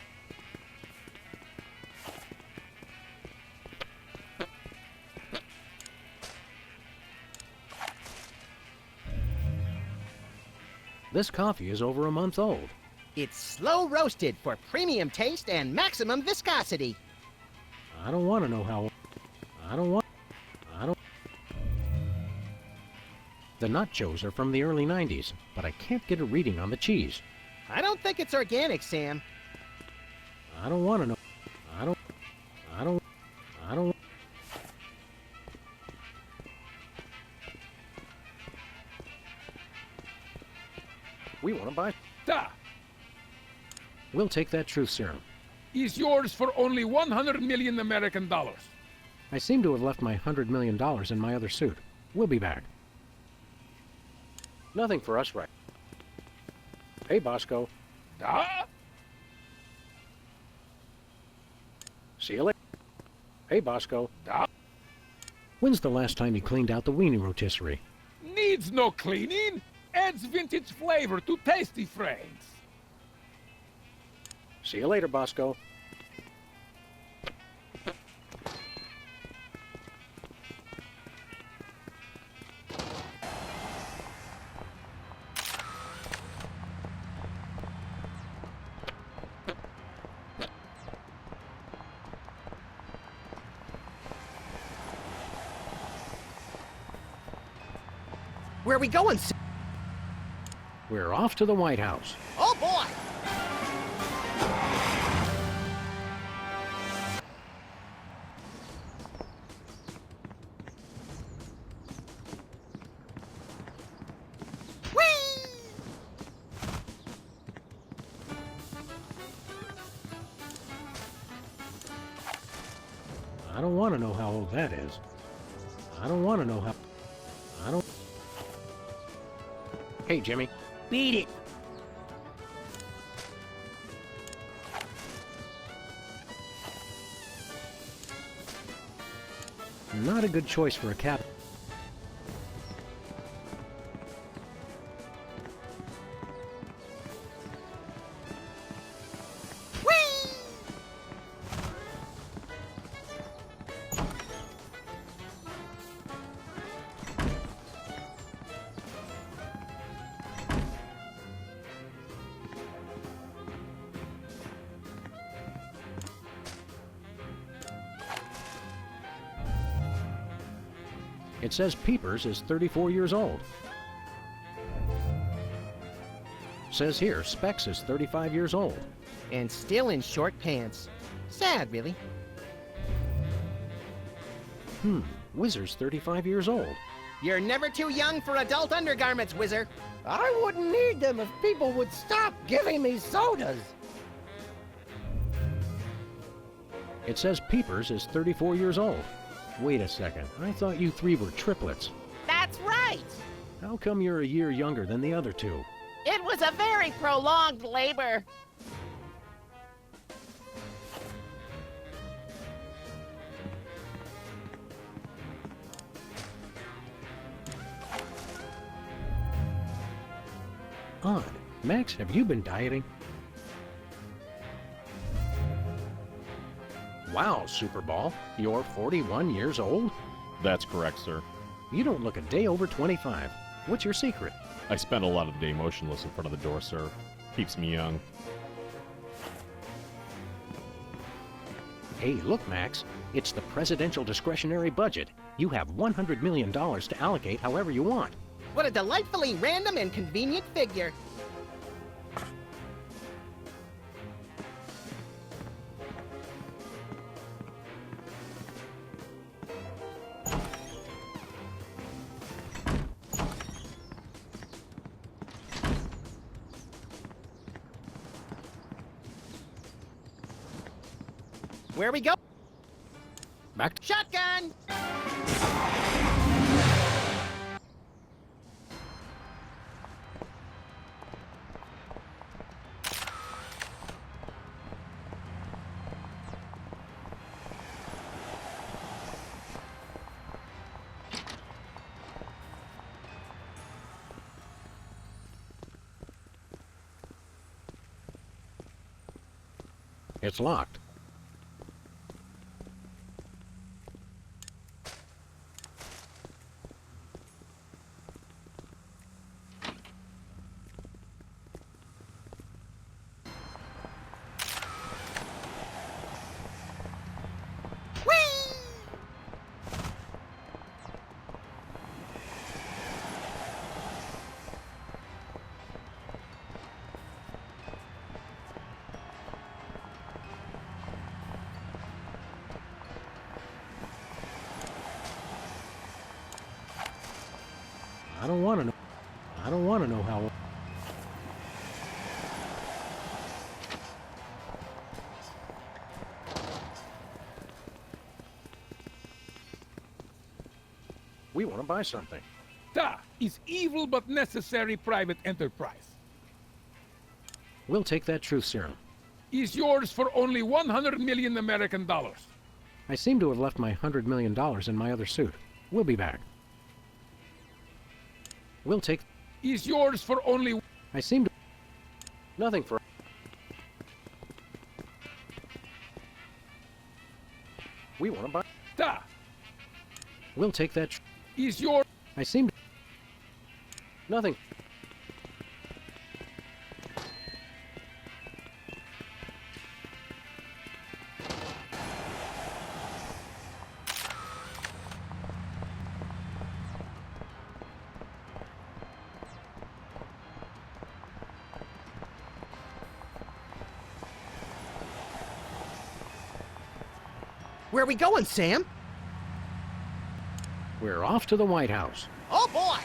This coffee is over a month old. It's slow roasted for premium taste and maximum viscosity. I don't want to know how. I don't want. I don't. The nachos are from the early 90s, but I can't get a reading on the cheese. I don't think it's organic, Sam. I don't want to know. I don't. I don't. I don't. We want to buy. We'll take that truth serum. Is yours for only 100 million American dollars. I seem to have left my $100 million in my other suit. We'll be back. Nothing for us, right? Hey, Bosco. See you later. Hey, Bosco. When's the last time you cleaned out the weenie rotisserie? Needs no cleaning. Adds vintage flavor to tasty frames. See you later, Bosco. Where are we going, sir? We're off to the White House. Oh, boy! I don't want to know how old that is. I don't want to know how... I don't... Hey, Jimmy. Beat it. Not a good choice for a cap. It says Peepers is 34 years old. Says here Specs is 35 years old. And still in short pants. Sad, really. Whizzer's 35 years old. You're never too young for adult undergarments, Whizzer. I wouldn't need them if people would stop giving me sodas. It says Peepers is 34 years old. Wait a second, I thought you three were triplets. That's right. How come you're a year younger than the other two? It was a very prolonged labor. Odd. Max, have you been dieting? Wow, Superball, you're 41 years old? That's correct, sir. You don't look a day over 25. What's your secret? I spend a lot of the day motionless in front of the door, sir. Keeps me young. Hey, look, Max. It's the presidential discretionary budget. You have $100 million to allocate however you want. What a delightfully random and convenient figure. Where we go? Back. Shotgun! It's locked. I don't want to know. I don't want to know how. We want to buy something. Ta is evil but necessary private enterprise. We'll take that truth serum. Is yours for only 100 million American dollars. I seem to have left my $100 million in my other suit. We'll be back. We'll take... Is yours for only... I seem to... Nothing for... We want to buy... Ta We'll take that... is your... I seem to... Nothing. Where are we going, Sam? We're off to the White House. Oh boy!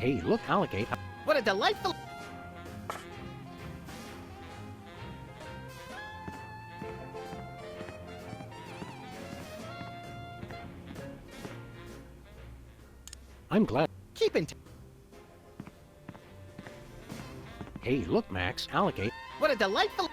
Hey, look, allocate. What a delightful... I'm glad. Keep in... Hey, look, Max, allocate. What a delightful...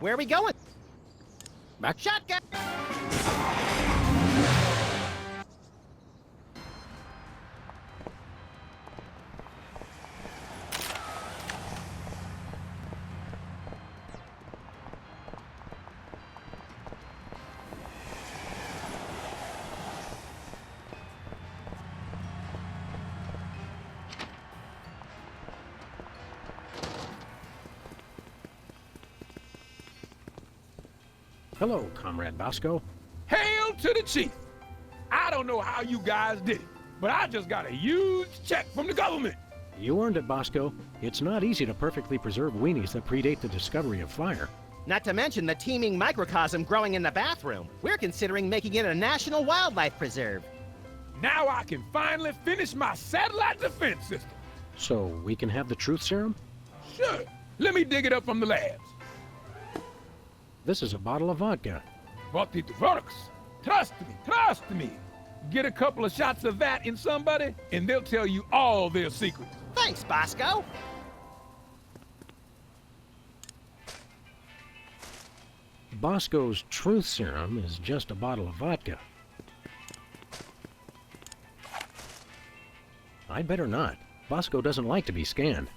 Where are we going? Back. Shotgun! Hello, Comrade Bosco. Hail to the chief! I don't know how you guys did it, but I just got a huge check from the government. You earned it, Bosco. It's not easy to perfectly preserve weenies that predate the discovery of fire. Not to mention the teeming microcosm growing in the bathroom. We're considering making it a national wildlife preserve. Now I can finally finish my satellite defense system. So we can have the truth serum? Sure. Let me dig it up from the labs. This is a bottle of vodka. But it works. Trust me, trust me. Get a couple of shots of that in somebody, and they'll tell you all their secrets. Thanks, Bosco. Bosco's truth serum is just a bottle of vodka. I'd better not. Bosco doesn't like to be scanned.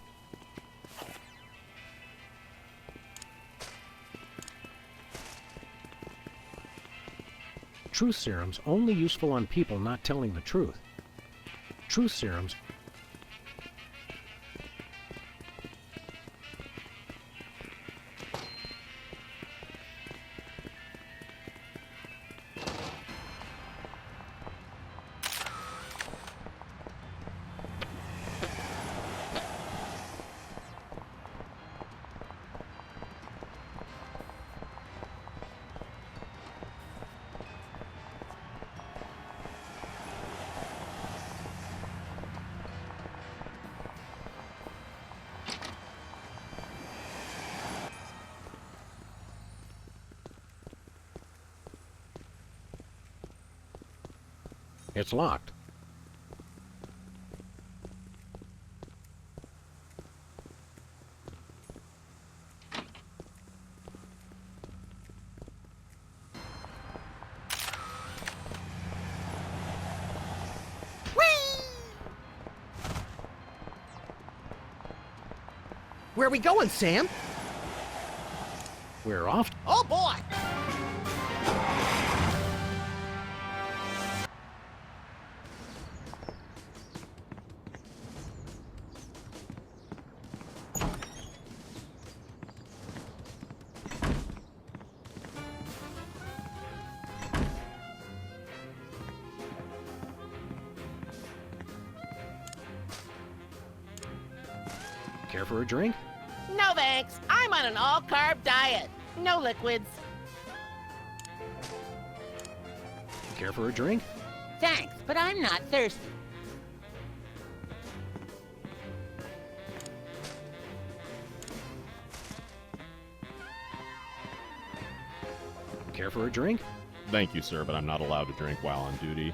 Truth serums only useful on people not telling the truth. Truth serums It's locked. Where are we going, Sam? We're off. Oh boy! Care for a drink? No thanks. I'm on an all-carb diet. No liquids. Care for a drink? Thanks, but I'm not thirsty. Care for a drink? Thank you, sir, but I'm not allowed to drink while on duty.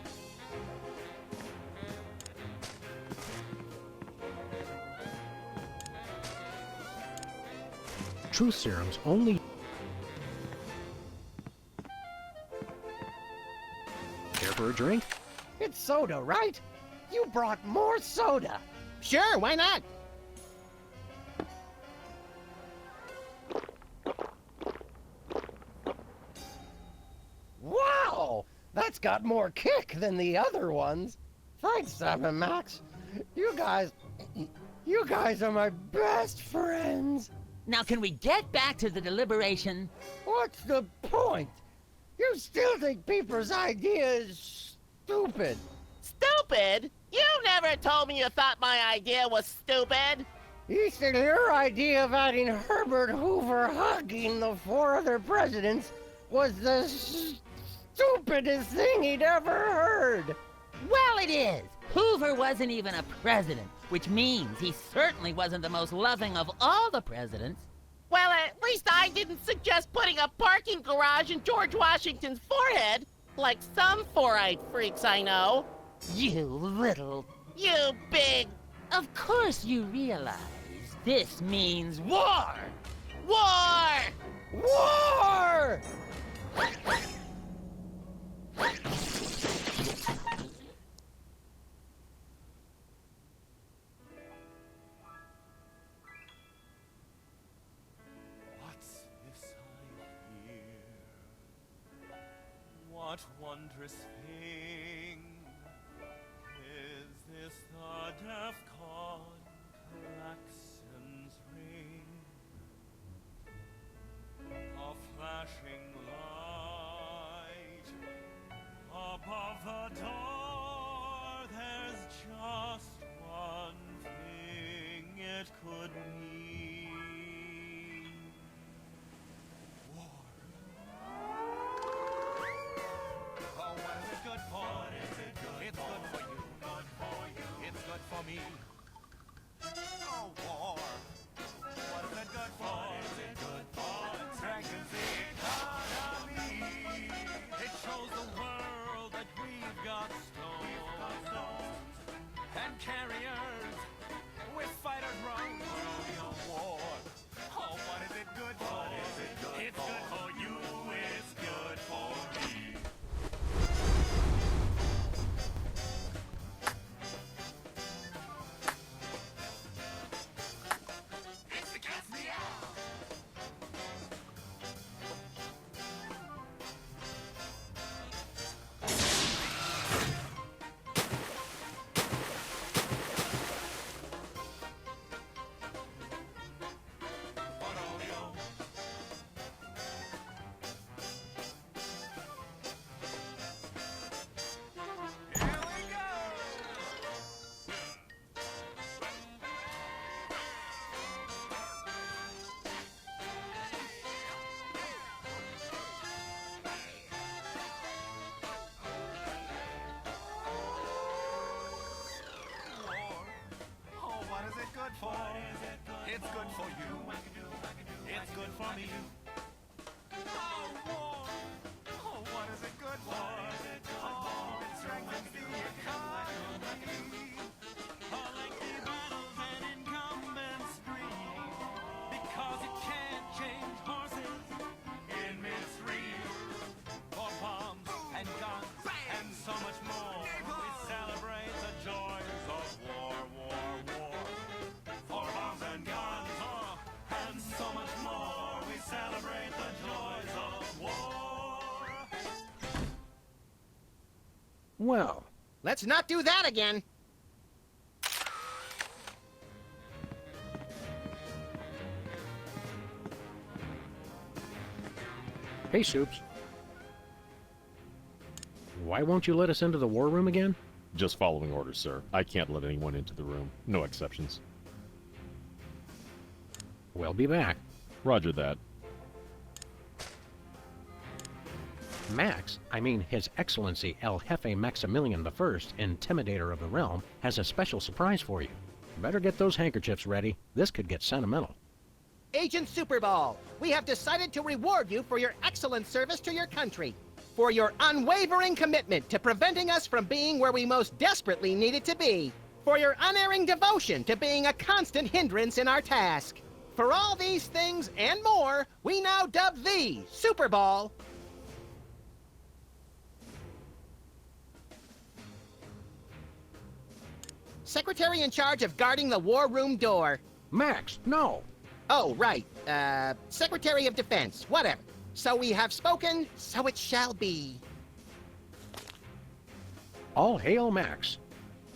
Truth serums only... Care for a drink? It's soda, right? You brought more soda. Sure, why not? Wow! That's got more kick than the other ones. Thanks, Sam and Max. You guys are my best friends. Now, can we get back to the deliberation? What's the point? You still think Peeper's idea is stupid. Stupid? You never told me you thought my idea was stupid. He said your idea of adding Herbert Hoover hugging the 4 other presidents was the stupidest thing he'd ever heard. Well, it is. Hoover wasn't even a president, which means he certainly wasn't the most loving of all the presidents. Well, at least I didn't suggest putting a parking garage in George Washington's forehead, like some 4-eyed freaks I know. You little... You big... Of course you realize this means war! War! War! What's this I hear? What wondrous thing is this? The DEFCON klaxon's ring, a flashing light above the door. There's just one thing it could mean. War. Oh, what is it good for? What is it good it's for? Good for you. Good for you. It's good for me. Oh, war. What is it good for? What is it good for? It strengthens the economy. It shows the world that we've got stones and carriers with fighter drones. War. Oh, what is it good for? What is it good it's for? Good for you. It's good for me. It's the cat's meow. Oh, what is it good for? It's good for you. It's good for me. Oh, war. Oh, what is it good for? Oh, it strengthens the economy. All lengthy battles and incumbents dream, because it can't change horses in midstream. For bombs and guns and so much more, we celebrate the joys of war, war, war. For bombs and guns, and so much more, we celebrate the joys of war. Well, let's not do that again. Hey, Soups. Why won't you let us into the war room again? Just following orders, sir. I can't let anyone into the room. No exceptions. We'll be back. Roger that. Max, I mean His Excellency El Jefe Maximilian I, Intimidator of the Realm, has a special surprise for you. Better get those handkerchiefs ready. This could get sentimental. Agent Superball, we have decided to reward you for your excellent service to your country, for your unwavering commitment to preventing us from being where we most desperately needed to be, for your unerring devotion to being a constant hindrance in our task. For all these things and more, we now dub thee Superball. Secretary in charge of guarding the war room door. Max, no! Oh, right. Secretary of Defense, whatever. So we have spoken, so it shall be. All hail Max.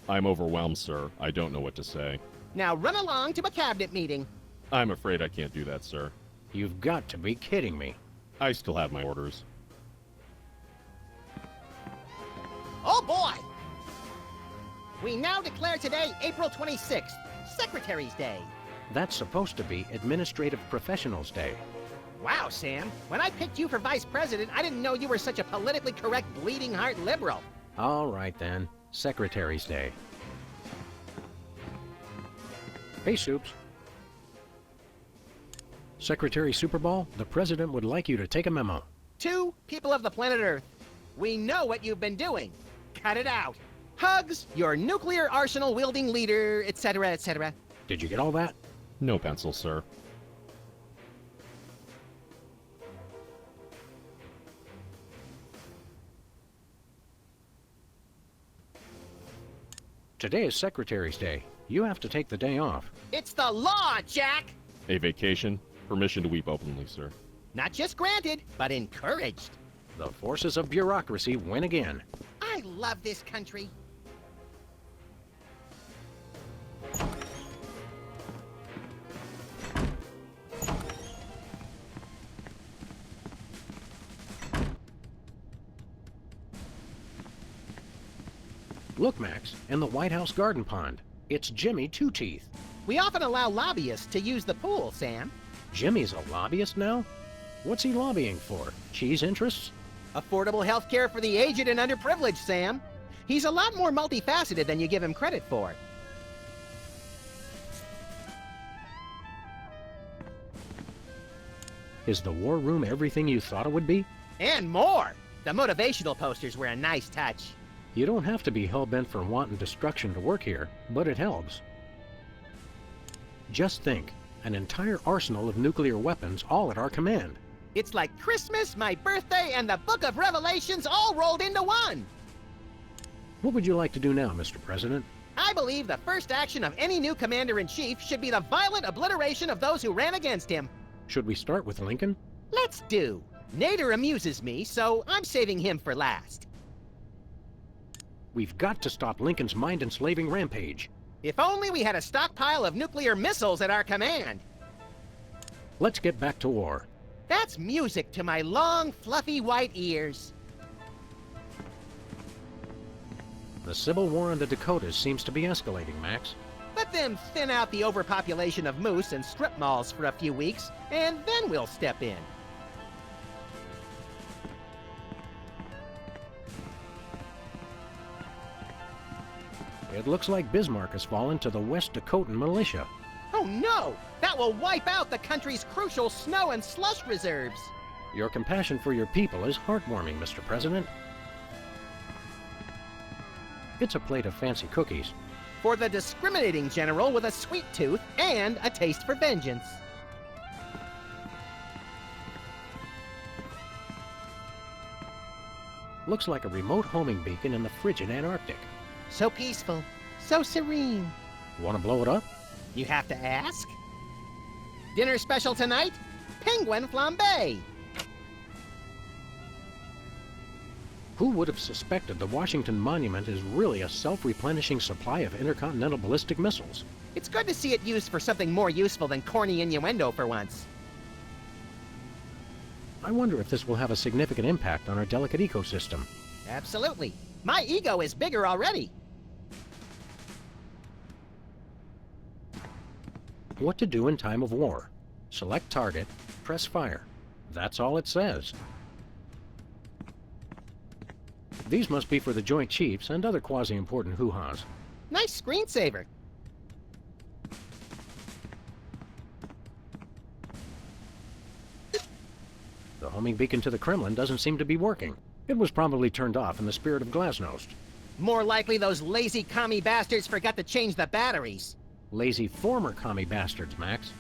I'm overwhelmed, sir. I don't know what to say. Now run along to a cabinet meeting. I'm afraid I can't do that, sir. You've got to be kidding me. I still have my orders. Oh boy! We now declare today April 26th, Secretary's Day. That's supposed to be Administrative Professionals Day. Wow, Sam. When I picked you for vice president, I didn't know you were such a politically correct bleeding heart liberal. All right then, Secretary's Day. Hey, Soups. Secretary Superball, the president would like you to take a memo. To people of the planet Earth, we know what you've been doing. Cut it out. Hugs, your nuclear arsenal wielding leader, etc., etc. Did you get all that? No pencil, sir. Today is Secretary's Day. You have to take the day off. It's the law, Jack! A vacation? Permission to weep openly, sir. Not just granted, but encouraged. The forces of bureaucracy win again. I love this country. Look, Max, in the White House garden pond. It's Jimmy Two Teeth. We often allow lobbyists to use the pool, Sam. Jimmy's a lobbyist now? What's he lobbying for? Cheese interests? Affordable health care for the aged and underprivileged, Sam. He's a lot more multifaceted than you give him credit for. Is the war room everything you thought it would be? And more! The motivational posters were a nice touch. You don't have to be hell-bent for wanton destruction to work here, but it helps. Just think, an entire arsenal of nuclear weapons all at our command. It's like Christmas, my birthday, and the Book of Revelations all rolled into one! What would you like to do now, Mr. President? I believe the first action of any new commander-in-chief should be the violent obliteration of those who ran against him. Should we start with Lincoln? Let's do. Nader amuses me, so I'm saving him for last. We've got to stop Lincoln's mind-enslaving rampage. If only we had a stockpile of nuclear missiles at our command. Let's get back to war. That's music to my long, fluffy white ears. The Civil War in the Dakotas seems to be escalating, Max. Let them thin out the overpopulation of moose and strip malls for a few weeks, and then we'll step in. It looks like Bismarck has fallen to the West Dakotan militia. Oh no! That will wipe out the country's crucial snow and slush reserves! Your compassion for your people is heartwarming, Mr. President. It's a plate of fancy cookies. For the discriminating general with a sweet tooth and a taste for vengeance. Looks like a remote homing beacon in the frigid Antarctic. So peaceful, so serene. Want to blow it up? You have to ask? Dinner special tonight? Penguin flambe! Who would have suspected the Washington Monument is really a self-replenishing supply of intercontinental ballistic missiles? It's good to see it used for something more useful than corny innuendo for once. I wonder if this will have a significant impact on our delicate ecosystem. Absolutely. My ego is bigger already. What to do in time of war. Select target, press fire. That's all it says. These must be for the Joint Chiefs and other quasi-important hoo-has. Nice screensaver. The homing beacon to the Kremlin doesn't seem to be working. It was probably turned off in the spirit of Glasnost. More likely those lazy commie bastards forgot to change the batteries. Lazy former commie bastards, Max.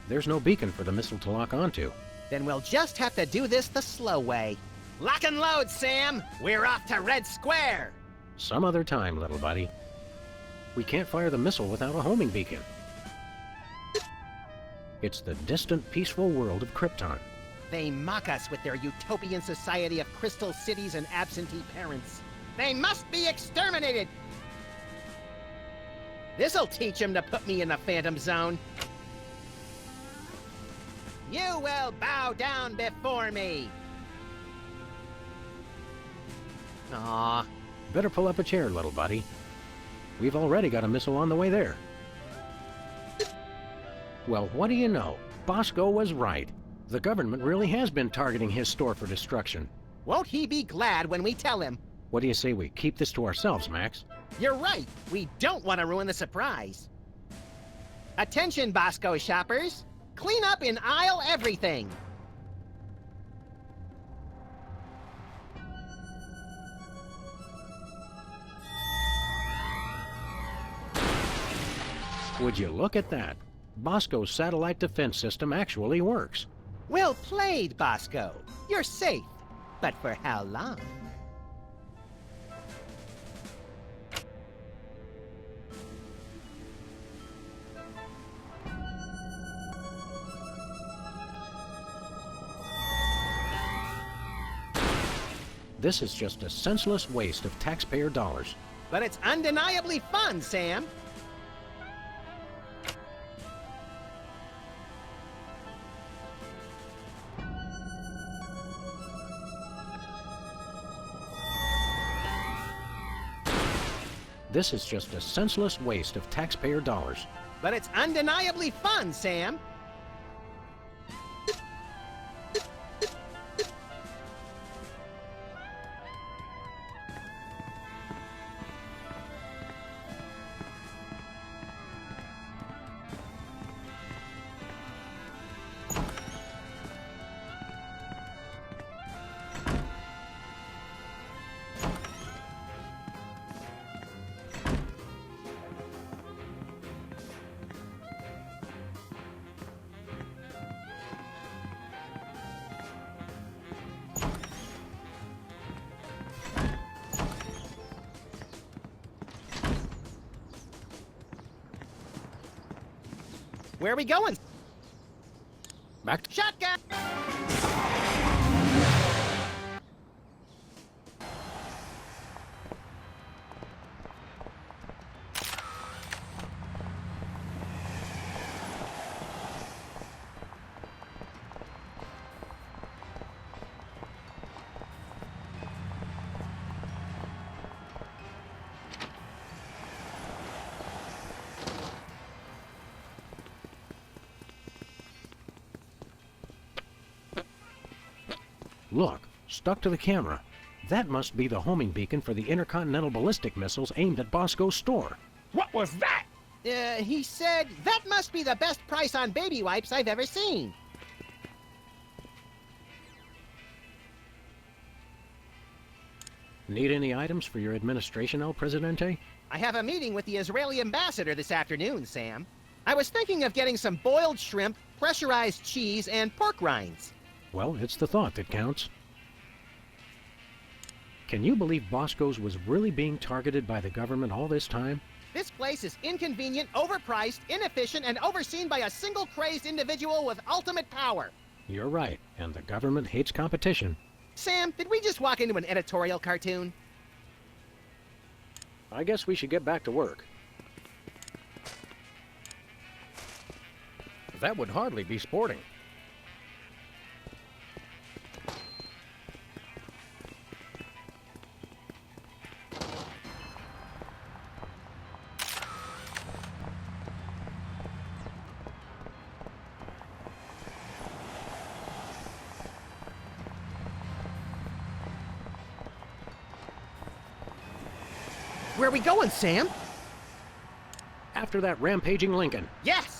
There's no beacon for the missile to lock onto. Then we'll just have to do this the slow way. Lock and load, Sam! We're off to Red Square! Some other time, little buddy. We can't fire the missile without a homing beacon. It's the distant, peaceful world of Krypton. They mock us with their utopian society of crystal cities and absentee parents. They must be exterminated! This'll teach them to put me in the Phantom Zone. You will bow down before me! Aw. Better pull up a chair, little buddy. We've already got a missile on the way there. Well, what do you know? Bosco was right. The government really has been targeting his store for destruction. Won't he be glad when we tell him? What do you say we keep this to ourselves, Max? You're right. We don't want to ruin the surprise. Attention, Bosco shoppers. Clean up in aisle everything. Would you look at that? Bosco's satellite defense system actually works. Well played, Bosco. You're safe. But for how long? This is just a senseless waste of taxpayer dollars. But it's undeniably fun, Sam. This is just a senseless waste of taxpayer dollars. But it's undeniably fun, Sam. Where are we going? Back to shotgun! Look, stuck to the camera. That must be the homing beacon for the intercontinental ballistic missiles aimed at Bosco's store. What was that? He said, that must be the best price on baby wipes I've ever seen. Need any items for your administration, El Presidente? I have a meeting with the Israeli ambassador this afternoon, Sam. I was thinking of getting some boiled shrimp, pressurized cheese, and pork rinds. Well, it's the thought that counts. Can you believe Bosco's was really being targeted by the government all this time? This place is inconvenient, overpriced, inefficient, and overseen by a single crazed individual with ultimate power. You're right, and the government hates competition. Sam, did we just walk into an editorial cartoon? I guess we should get back to work. That would hardly be sporting. Where are we going, Sam? After that rampaging Lincoln. Yes!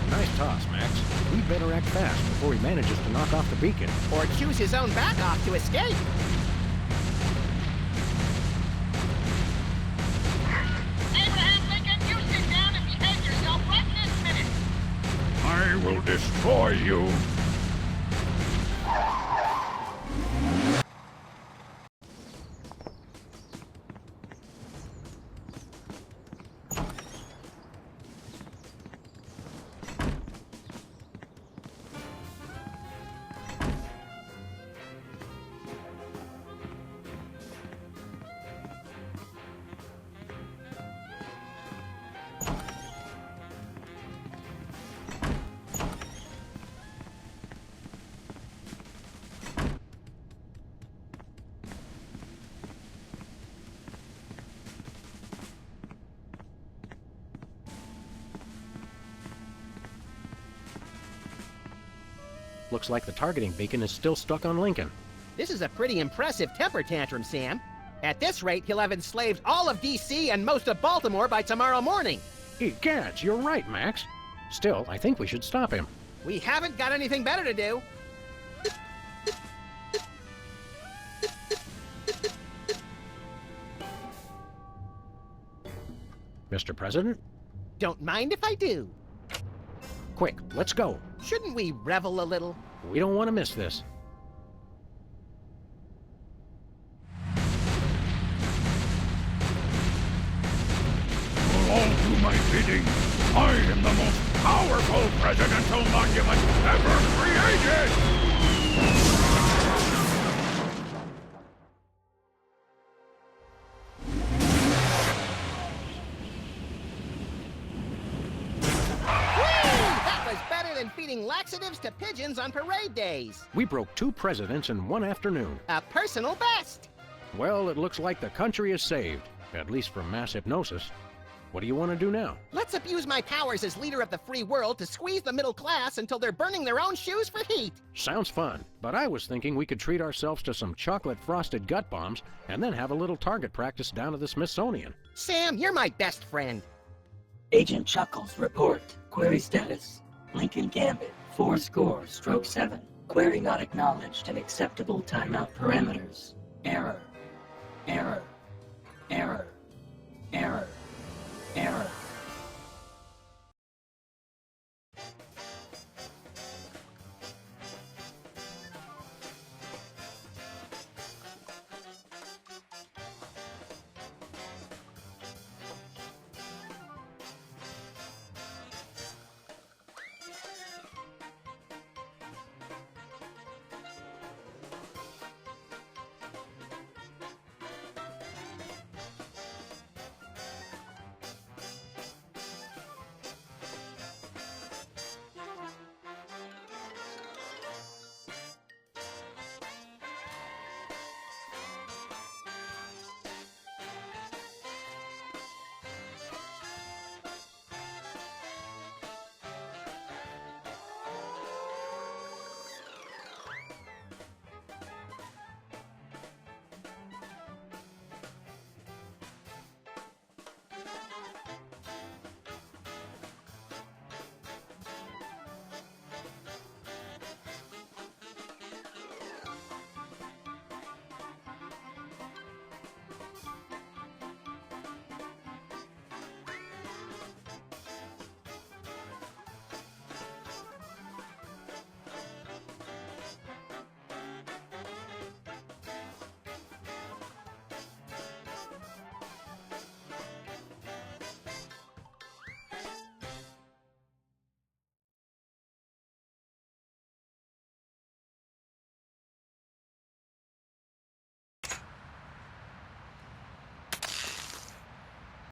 Nice toss, Max. We better act fast before he manages to knock off the beacon. Or choose his own back off to escape. Abraham Lincoln, you sit down and behave yourself right this minute! I will destroy you. Looks like the targeting beacon is still stuck on Lincoln. This is a pretty impressive temper tantrum, Sam. At this rate, he'll have enslaved all of D.C. and most of Baltimore by tomorrow morning. Egads, you're right, Max. Still, I think we should stop him. We haven't got anything better to do. Mr. President? Don't mind if I do. Quick, let's go. Shouldn't we revel a little? We don't want to miss this. All do my bidding. I am the most powerful presidential monument ever created! That was better than feeding laxatives to pigeons on parade days. We broke 2 presidents in one afternoon. A personal best. Well, it looks like the country is saved, at least from mass hypnosis. What do you want to do now? Let's abuse my powers as leader of the free world to squeeze the middle class until they're burning their own shoes for heat. Sounds fun, but I was thinking we could treat ourselves to some chocolate-frosted gut bombs and then have a little target practice down at the Smithsonian. Sam, you're my best friend. Agent Chuckles, report. Query status. Lincoln Gambit, 4-7. Query not acknowledged and acceptable timeout parameters. Error. Error. Error. Error. Error.